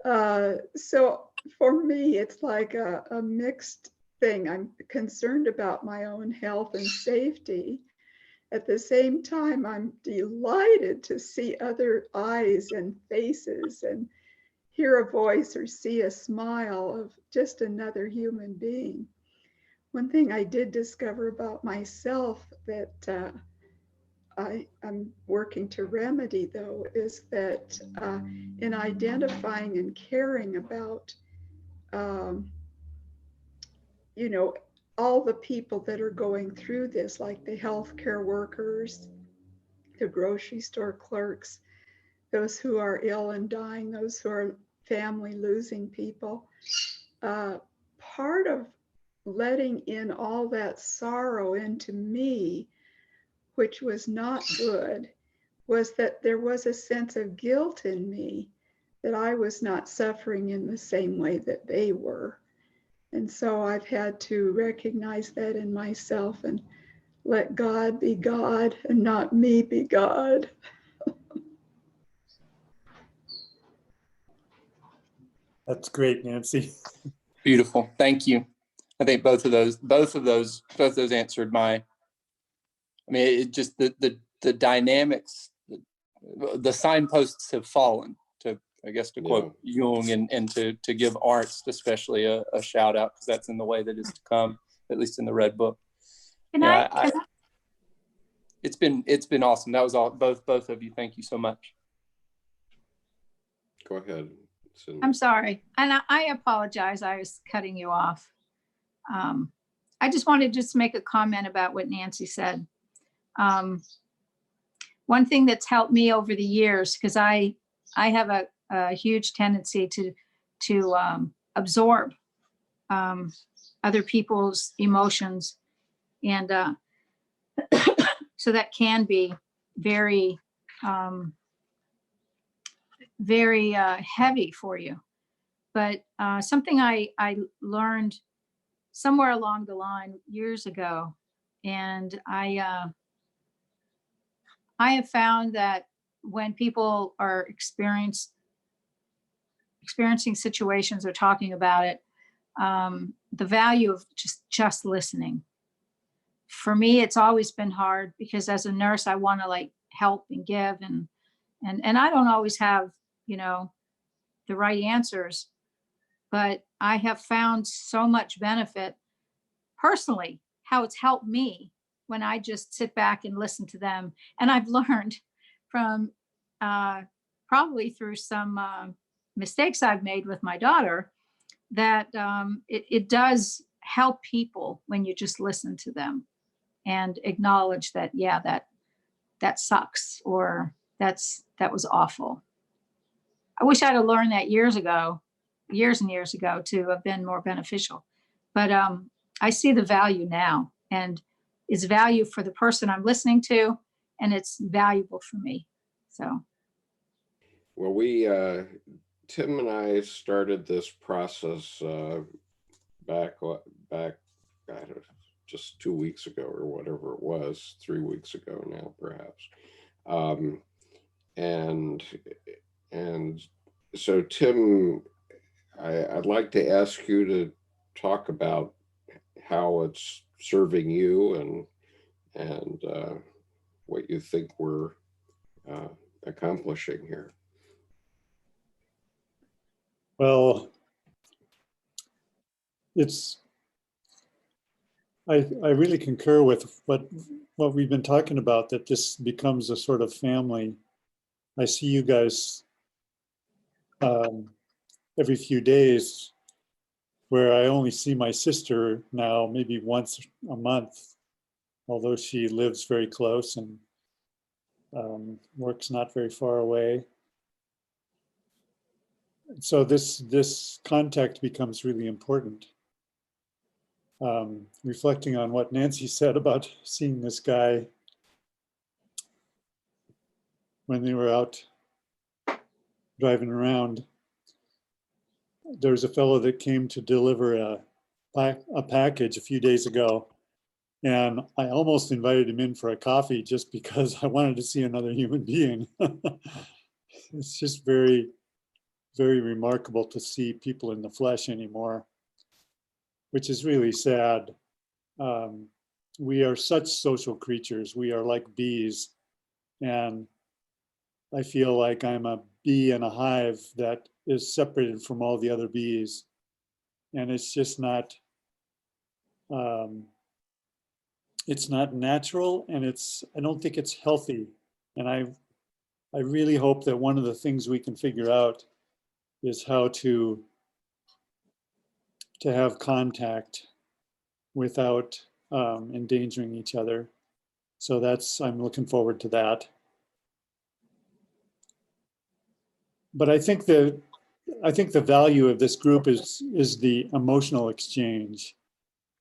Speaker 5: So for me, it's like a mixed thing. I'm concerned about my own health and safety. At the same time, I'm delighted to see other eyes and faces and hear a voice or see a smile of just another human being. One thing I did discover about myself that I'm working to remedy, though, is that in identifying and caring about, all the people that are going through this, like the healthcare workers, the grocery store clerks, those who are ill and dying, those who are family losing people. Part of letting in all that sorrow into me, which was not good, was that there was a sense of guilt in me that I was not suffering in the same way that they were. And so I've had to recognize that in myself and let God be God and not me be God.
Speaker 1: That's great, Nancy.
Speaker 6: Beautiful. Thank you. I think both of those answered my, I mean, it just the dynamics, the signposts have fallen, to, I guess, to quote Jung, and to give arts especially a shout out, because that's in the way that is to come, at least in the Red Book. It's been awesome. That was all, both of you. Thank you so much.
Speaker 3: Go ahead.
Speaker 7: I'm sorry. And I apologize. I was cutting you off. I just wanted to make a comment about what Nancy said. One thing that's helped me over the years, because I have a huge tendency to absorb other people's emotions. And so that can be very, very heavy for you. But something I learned somewhere along the line years ago, and I have found that when people are experiencing situations or talking about it, the value of just listening. For me, it's always been hard, because as a nurse, I want to like help and give, and I don't always have, the right answers, but I have found so much benefit personally, how it's helped me when I just sit back and listen to them. And I've learned from probably through some mistakes I've made with my daughter, that it does help people when you just listen to them and acknowledge that, that sucks, or that was awful. I wish I'd have learned that years and years ago, to have been more beneficial. But I see the value now, and it's value for the person I'm listening to, and it's valuable for me. So.
Speaker 3: Well, Tim and I started this process back, I don't know, just 2 weeks ago or whatever it was, 3 weeks ago now, perhaps. And so, Tim, I'd like to ask you to talk about how it's serving you and what you think we're accomplishing here.
Speaker 1: Well, I really concur with what we've been talking about, that this becomes a sort of family. I see you guys every few days, where I only see my sister now maybe once a month, although she lives very close and works not very far away. So this contact becomes really important. Reflecting on what Nancy said about seeing this guy when they were out driving around, there was a fellow that came to deliver a package a few days ago, and I almost invited him in for a coffee just because I wanted to see another human being. It's just very, very remarkable to see people in the flesh anymore, which is really sad. We are such social creatures. We are like bees, and I feel like I'm a bee in a hive that is separated from all the other bees, and it's just not natural, and I don't think it's healthy. And I really hope that one of the things we can figure out is how to have contact without endangering each other. So I'm looking forward to that. But I think the value of this group is the emotional exchange,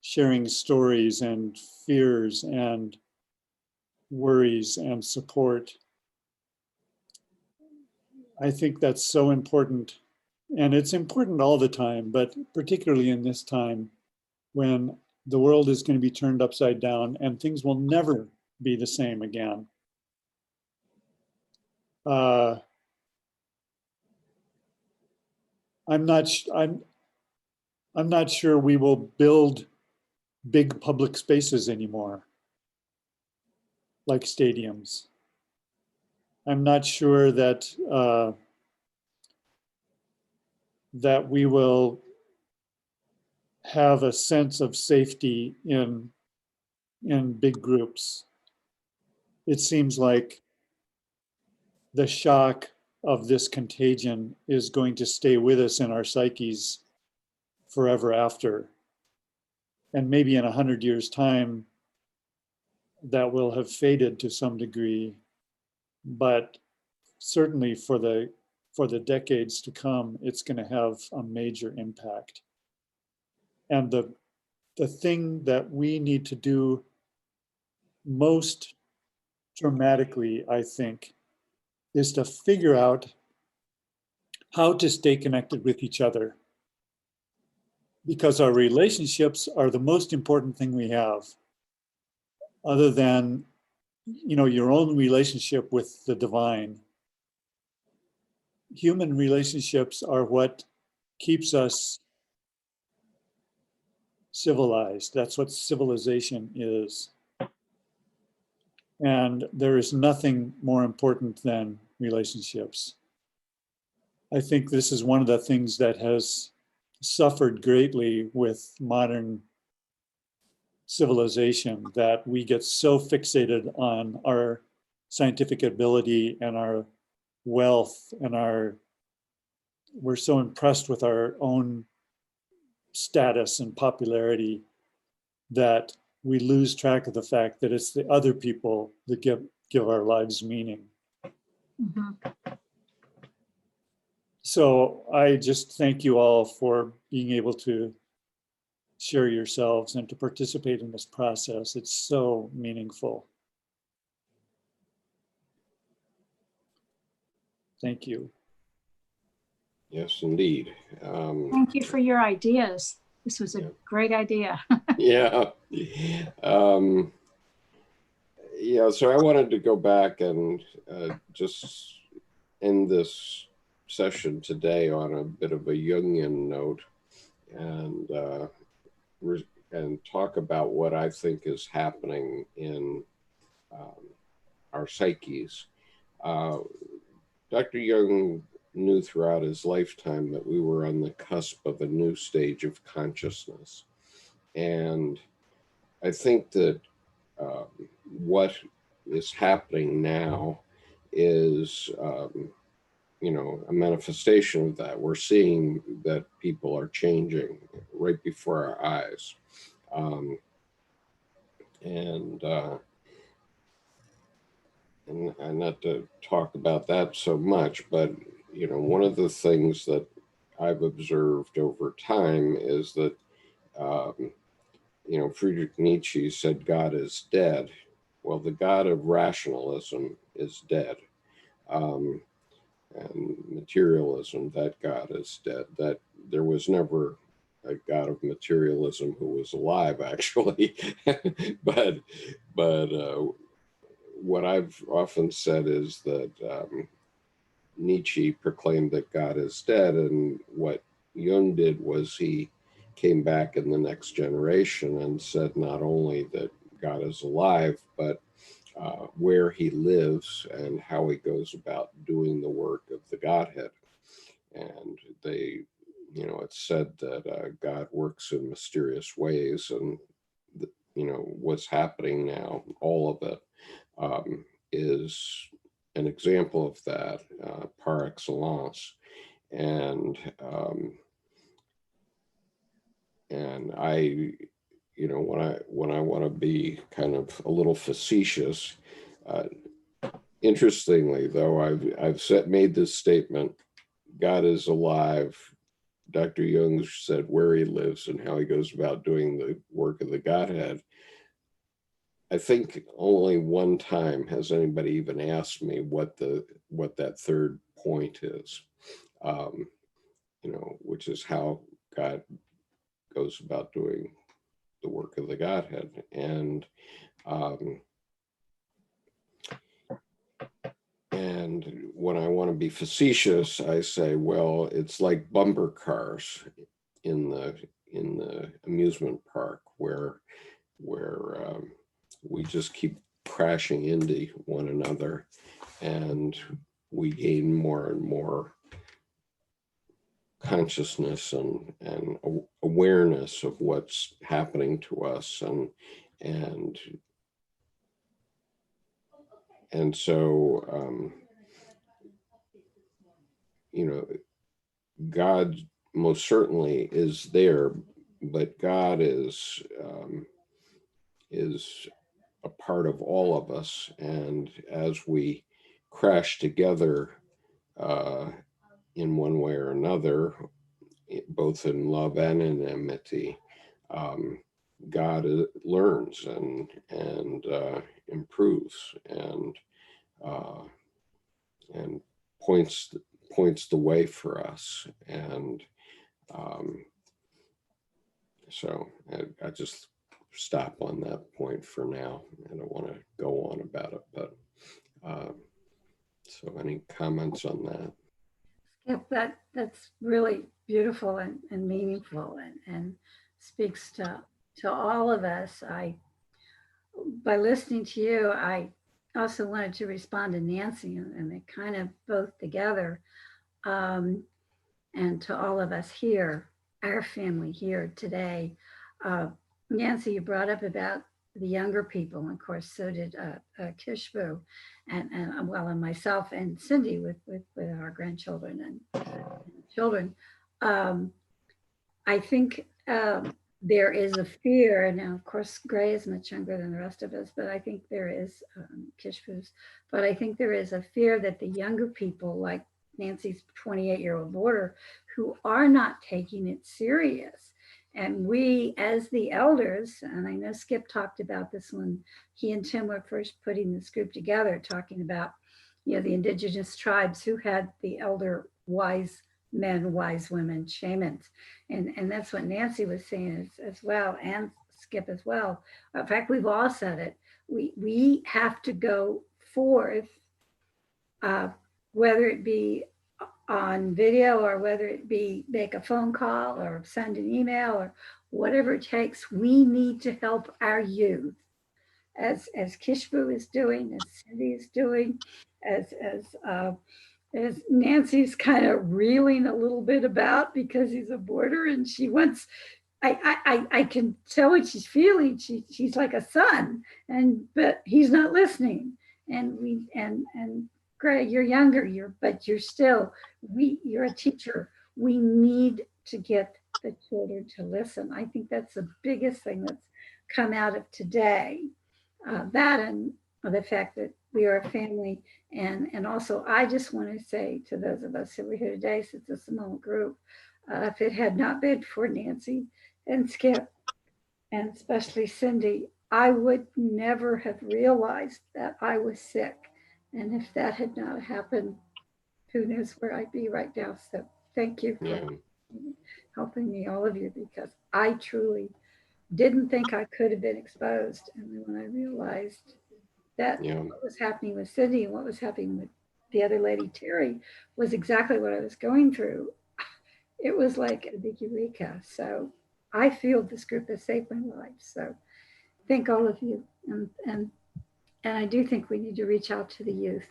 Speaker 1: sharing stories and fears and worries and support. I think that's so important, and it's important all the time, but particularly in this time when the world is going to be turned upside down and things will never be the same again. I'm not sure we will build big public spaces anymore, like stadiums. I'm not sure that that we will have a sense of safety in big groups. It seems like the shock of this contagion is going to stay with us in our psyches forever after. And maybe in 100 years' time, that will have faded to some degree. But certainly for the decades to come, it's going to have a major impact. And the thing that we need to do most dramatically, I think, is to figure out how to stay connected with each other, because our relationships are the most important thing we have, other than, your own relationship with the divine. Human relationships are what keeps us civilized. That's what civilization is. And there is nothing more important than relationships. I think this is one of the things that has suffered greatly with modern civilization, that we get so fixated on our scientific ability and our wealth and we're so impressed with our own status and popularity that we lose track of the fact that it's the other people that give our lives meaning.
Speaker 7: Mhm.
Speaker 1: So I just thank you all for being able to share yourselves and to participate in this process. It's so meaningful. Thank you.
Speaker 3: Yes, indeed.
Speaker 7: Thank you for your ideas. This was a great idea.
Speaker 3: Yeah. Yeah, so I wanted to go back and just end this session today on a bit of a Jungian note and talk about what I think is happening in our psyches. Dr. Jung knew throughout his lifetime that we were on the cusp of a new stage of consciousness. And I think that what is happening now is, you know, a manifestation of that. We're seeing that people are changing right before our eyes. And not to talk about that so much, but, you know, one of the things that I've observed over time is that, you know, Friedrich Nietzsche said God is dead. Well, the God of rationalism is dead. And materialism, that God is dead. That there was never a God of materialism who was alive, actually. but what I've often said is that Nietzsche proclaimed that God is dead, and what Jung did was he came back in the next generation and said not only that God is alive, but where he lives and how he goes about doing the work of the Godhead. And they, you know, it's said that God works in mysterious ways, and you know what's happening now, all of it is an example of that par excellence. And I, you know, when I want to be kind of a little facetious, interestingly though, I've made this statement: God is alive. Dr. Jung said where he lives and how he goes about doing the work of the Godhead. I think only one time has anybody even asked me what that third point is, you know, which is how God goes about doing the work of the Godhead. And when I want to be facetious, I say, well, it's like bumper cars in the amusement park where we just keep crashing into one another, and we gain more and more consciousness and awareness of what's happening to us, and so you know, God most certainly is there, but God is a part of all of us, and as we crash together in one way or another, both in love and in enmity, God learns and improves and points the way for us. And so I just stop on that point for now. I don't want to go on about it, but so any comments on that?
Speaker 4: Skip, that's really beautiful and meaningful and speaks to all of us. By listening to you, I also wanted to respond to Nancy, and they kind of both together, and to all of us here, our family here today. Nancy, you brought up about the younger people, and of course, so did Kishbu, and myself and Cindy with our grandchildren and children. I think there is a fear, and now of course Gray is much younger than the rest of us, but I think there is Kishfu's, but I think there is a fear that the younger people, like Nancy's 28-year-old daughter, who are not taking it serious. And we, as the elders, and I know Skip talked about this when he and Tim were first putting this group together, talking about, you know, the indigenous tribes who had the elder wise men, wise women, shamans. And that's what Nancy was saying as well, and Skip as well. In fact, we've all said it. We have to go forth, whether it be on video or whether it be make a phone call or send an email or whatever it takes. We need to help our youth, as Kishbu is doing, as Cindy is doing, as Nancy's kind of reeling a little bit about because he's a boarder and she wants, I can tell what she's feeling. She's like a son, but he's not listening. And Greg, you're younger, but you're still, you're a teacher. We need to get the children to listen. I think that's the biggest thing that's come out of today. That and the fact that we are a family. And also, I just want to say to those of us who are here today, since it's a small group, if it had not been for Nancy and Skip, and especially Cindy, I would never have realized that I was sick. And if that had not happened, who knows where I'd be right now. So thank you for helping me, all of you, because I truly didn't think I could have been exposed. And then when I realized that what was happening with Cindy and what was happening with the other lady, Terry, was exactly what I was going through, it was like a big eureka. So I feel this group has saved my life. So thank all of you. And I do think we need to reach out to the youth.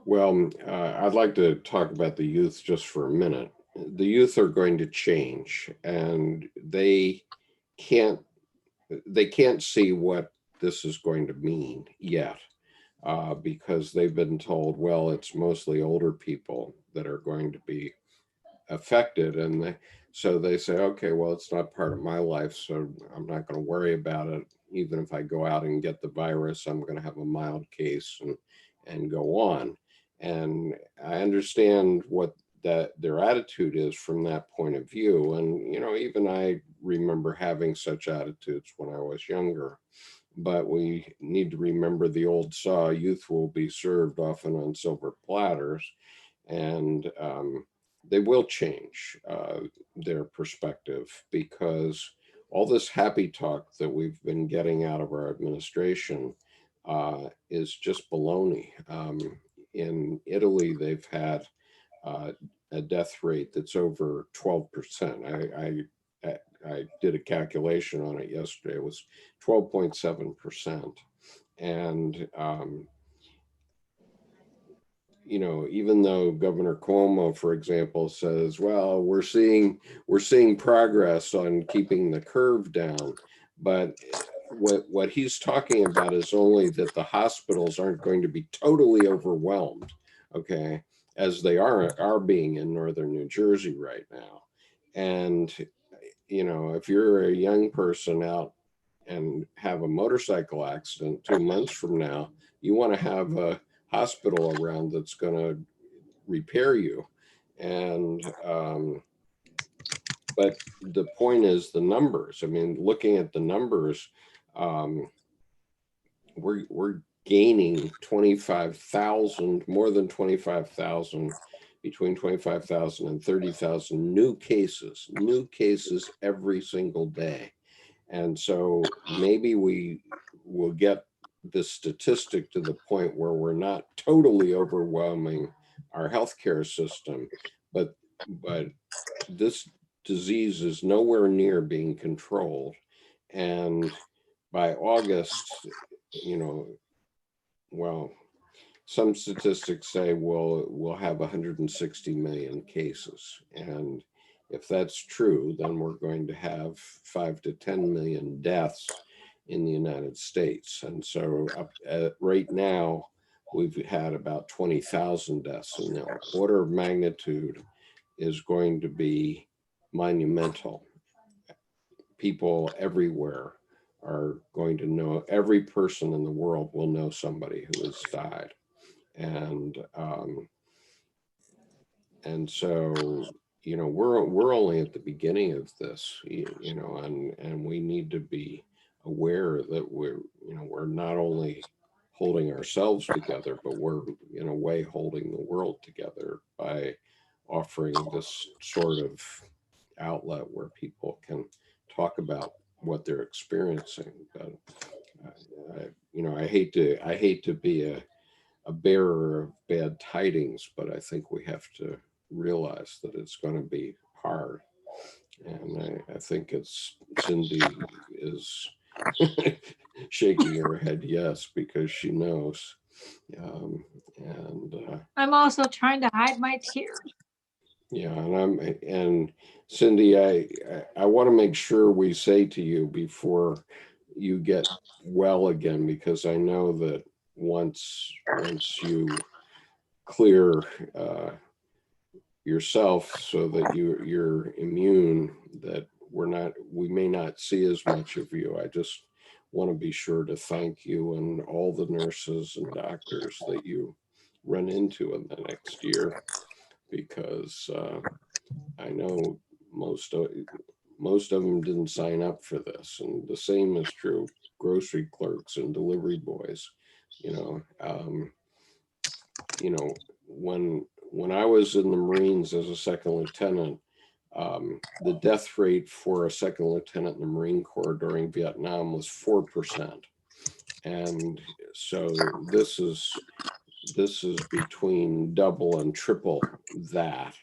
Speaker 3: Well, I'd like to talk about the youth just for a minute. The youth are going to change, and they can't see what this is going to mean yet, because they've been told, well, it's mostly older people that are going to be affected, and so they say, okay, well, it's not part of my life, so I'm not going to worry about it. Even if I go out and get the virus, I'm going to have a mild case and go on. And I understand what their attitude is from that point of view. And, you know, even I remember having such attitudes when I was younger. But we need to remember the old saw, youth will be served often on silver platters. And they will change their perspective, because all this happy talk that we've been getting out of our administration is just baloney. In Italy, they've had a death rate that's over 12%. I did a calculation on it yesterday. It was 12.7%. And you know, even though Governor Cuomo, for example, says, well, we're seeing progress on keeping the curve down, but what he's talking about is only that the hospitals aren't going to be totally overwhelmed, okay, as they are being in northern New Jersey right now. And, you know, if you're a young person out and have a motorcycle accident 2 months from now, you want to have a hospital around that's going to repair you. And but the point is the numbers. I mean, looking at the numbers, we're gaining 25,000, more than 25,000, between 25,000 and 30,000 new cases every single day. And so maybe we will get the statistic to the point where we're not totally overwhelming our healthcare system, but this disease is nowhere near being controlled. And by August, you know, well, some statistics say we'll have 160 million cases. And if that's true, then we're going to have 5 to 10 million deaths in the United States. And so right now, we've had about 20,000 deaths, and the order of magnitude is going to be monumental. people everywhere are going to know, every person in the world will know somebody who has died. And so, you know, we're only at the beginning of this, you know, and we need to be aware that we're, you know, we're not only holding ourselves together, but we're in a way holding the world together by offering this sort of outlet where people can talk about what they're experiencing. But you know, I hate to be a bearer of bad tidings, but I think we have to realize that it's going to be hard. And I think it's Cindy is shaking her head yes, because she knows.
Speaker 7: I'm also trying to hide my tears.
Speaker 3: Yeah, and Cindy, I want to make sure we say to you before you get well again, because I know that once you clear yourself so that you're immune, that we may not see as much of you. I just want to be sure to thank you and all the nurses and doctors that you run into in the next year, because I know most of them didn't sign up for this, and the same is true grocery clerks and delivery boys. You know, when I was in the Marines as a second lieutenant, the death rate for a second lieutenant in the Marine Corps during Vietnam was 4%, and so this is between double and triple that.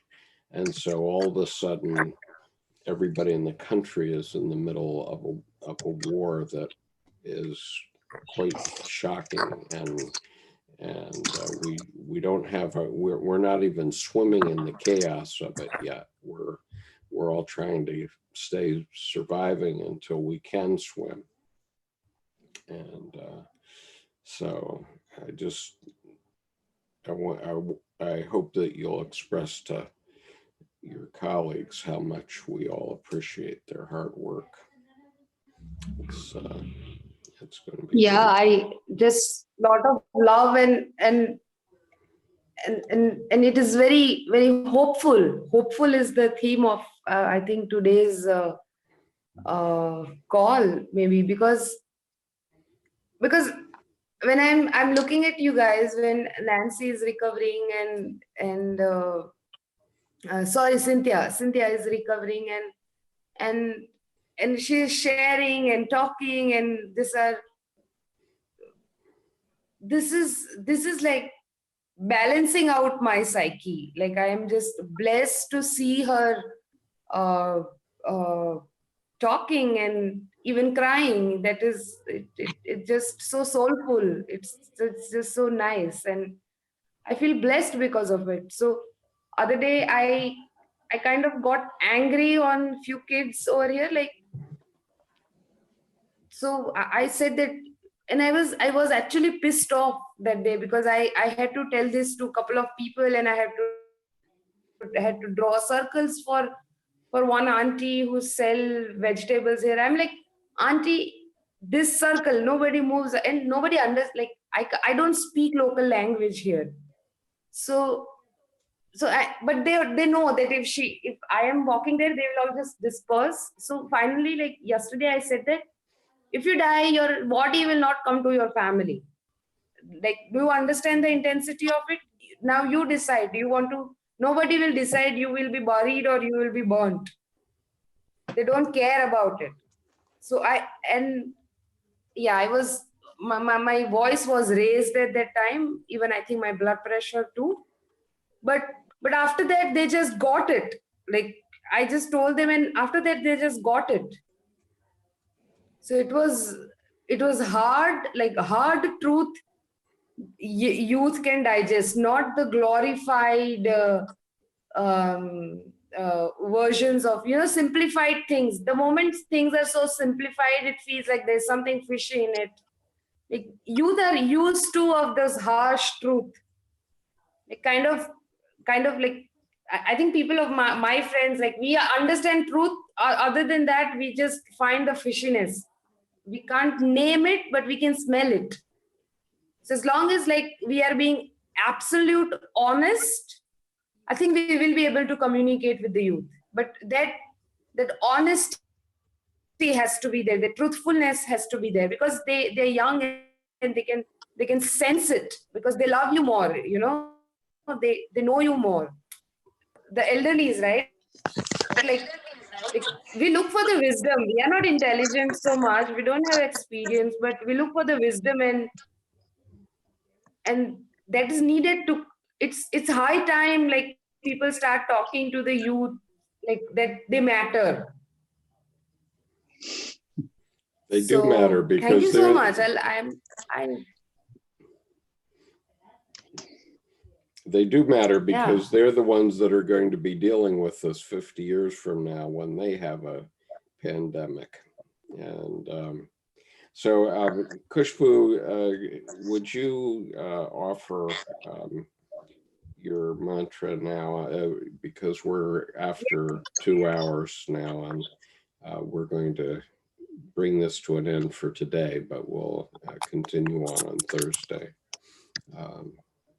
Speaker 3: And so all of a sudden, everybody in the country is in the middle of a war that is quite shocking, and we don't have we're not even swimming in the chaos of it yet. We're all trying to stay surviving until we can swim, and so I hope that you'll express to your colleagues how much we all appreciate their hard work. It's going to be
Speaker 8: I just lot of love and it is very, very hopeful. Hopeful is the theme of I think today's call, maybe because when I'm looking at you guys, when Nancy is recovering and sorry, Cynthia is recovering and she's sharing and talking, and this is like balancing out my psyche. Like I am just blessed to see her talking and even crying. That is it's just so soulful. It's just so nice, and I feel blessed because of it. So other day I kind of got angry on few kids over here, like, so I said that, and I was actually pissed off that day because I had to tell this to a couple of people, and I had to draw circles for one auntie who sell vegetables here. I'm like, auntie, this circle, nobody moves and nobody understands. Like I don't speak local language here, so but they know that if I am walking there, they will all just disperse. So finally, like yesterday, I said that if you die, your body will not come to your family. Like, do you understand the intensity of it? Now you decide. Do you want to? Nobody will decide you will be buried or you will be burnt. They don't care about it. So I was my voice was raised at that time. Even I think my blood pressure too. But after that, they just got it. Like I just told them, and after that, they just got it. So it was hard, like hard truth youth can digest, not the glorified versions of, simplified things. The moment things are so simplified, it feels like there's something fishy in it. Like youth are used to of this harsh truth. It kind of like,
Speaker 9: I think people of my friends, like we understand truth. Other than that, we just find the fishiness. We can't name it, but we can smell it. So as long as like we are being absolute honest, I think we will be able to communicate with the youth. But that honesty has to be there. The truthfulness has to be there, because they're young and they can sense it, because they love you more. You know, they know you more. The elderlies, right? Like we look for the wisdom. We are not intelligent so much. We don't have experience, but we look for the wisdom, and that is needed to. It's high time like people start talking to the youth like that they matter.
Speaker 3: They do matter because
Speaker 9: thank you so much.
Speaker 3: They do matter because they're the ones that are going to be dealing with this 50 years from now when they have a pandemic. And so Khushbu, would you offer your mantra now, because we're after 2 hours now, and we're going to bring this to an end for today, but we'll continue on Thursday.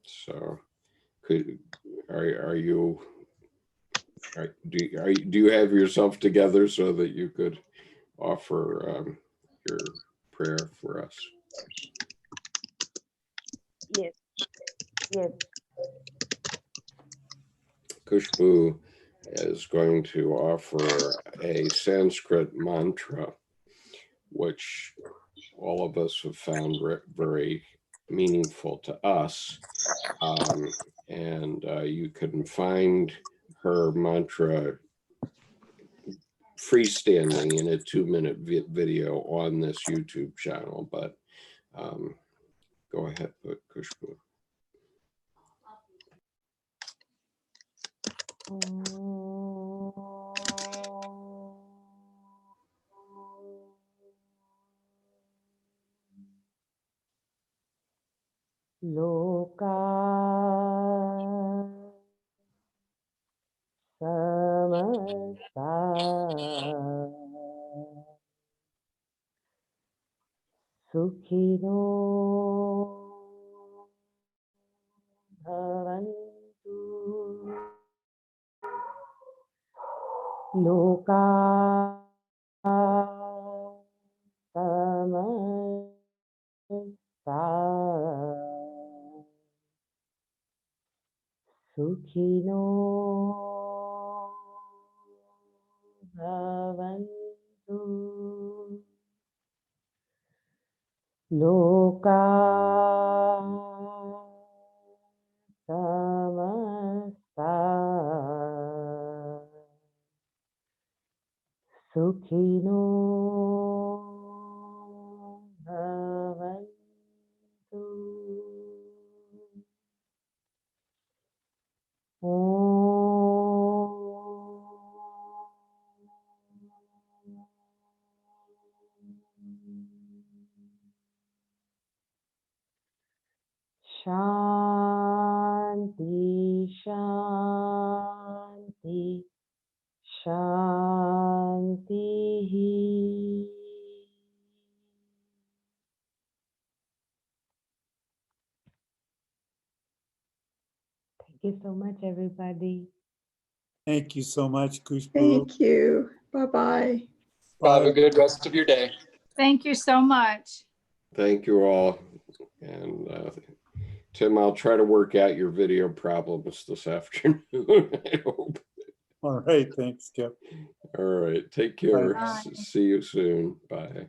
Speaker 3: So do you have yourself together so that you could offer your prayer for us?
Speaker 8: Yes. Yes.
Speaker 3: Khushbu is going to offer a Sanskrit mantra, which all of us have found very meaningful to us. And you can find her mantra freestanding in a 2-minute video on this YouTube channel, but go ahead, Khushbu.
Speaker 8: Loka samasta sukhino bhavantu. Loka samasta sukhino bhavantu. Loka samasta sukhino bhavantu. Shanti, Shanti, Shanti. Thank you so much, everybody.
Speaker 1: Thank you so much, Khushbu.
Speaker 5: Thank you. Bye-bye.
Speaker 6: Have a good rest of your day.
Speaker 7: Thank you so much.
Speaker 3: Thank you all. And Tim, I'll try to work out your video problems this afternoon, I hope.
Speaker 1: All right. Thanks, Kip.
Speaker 3: All right. Take care.
Speaker 7: Bye.
Speaker 3: See you soon. Bye.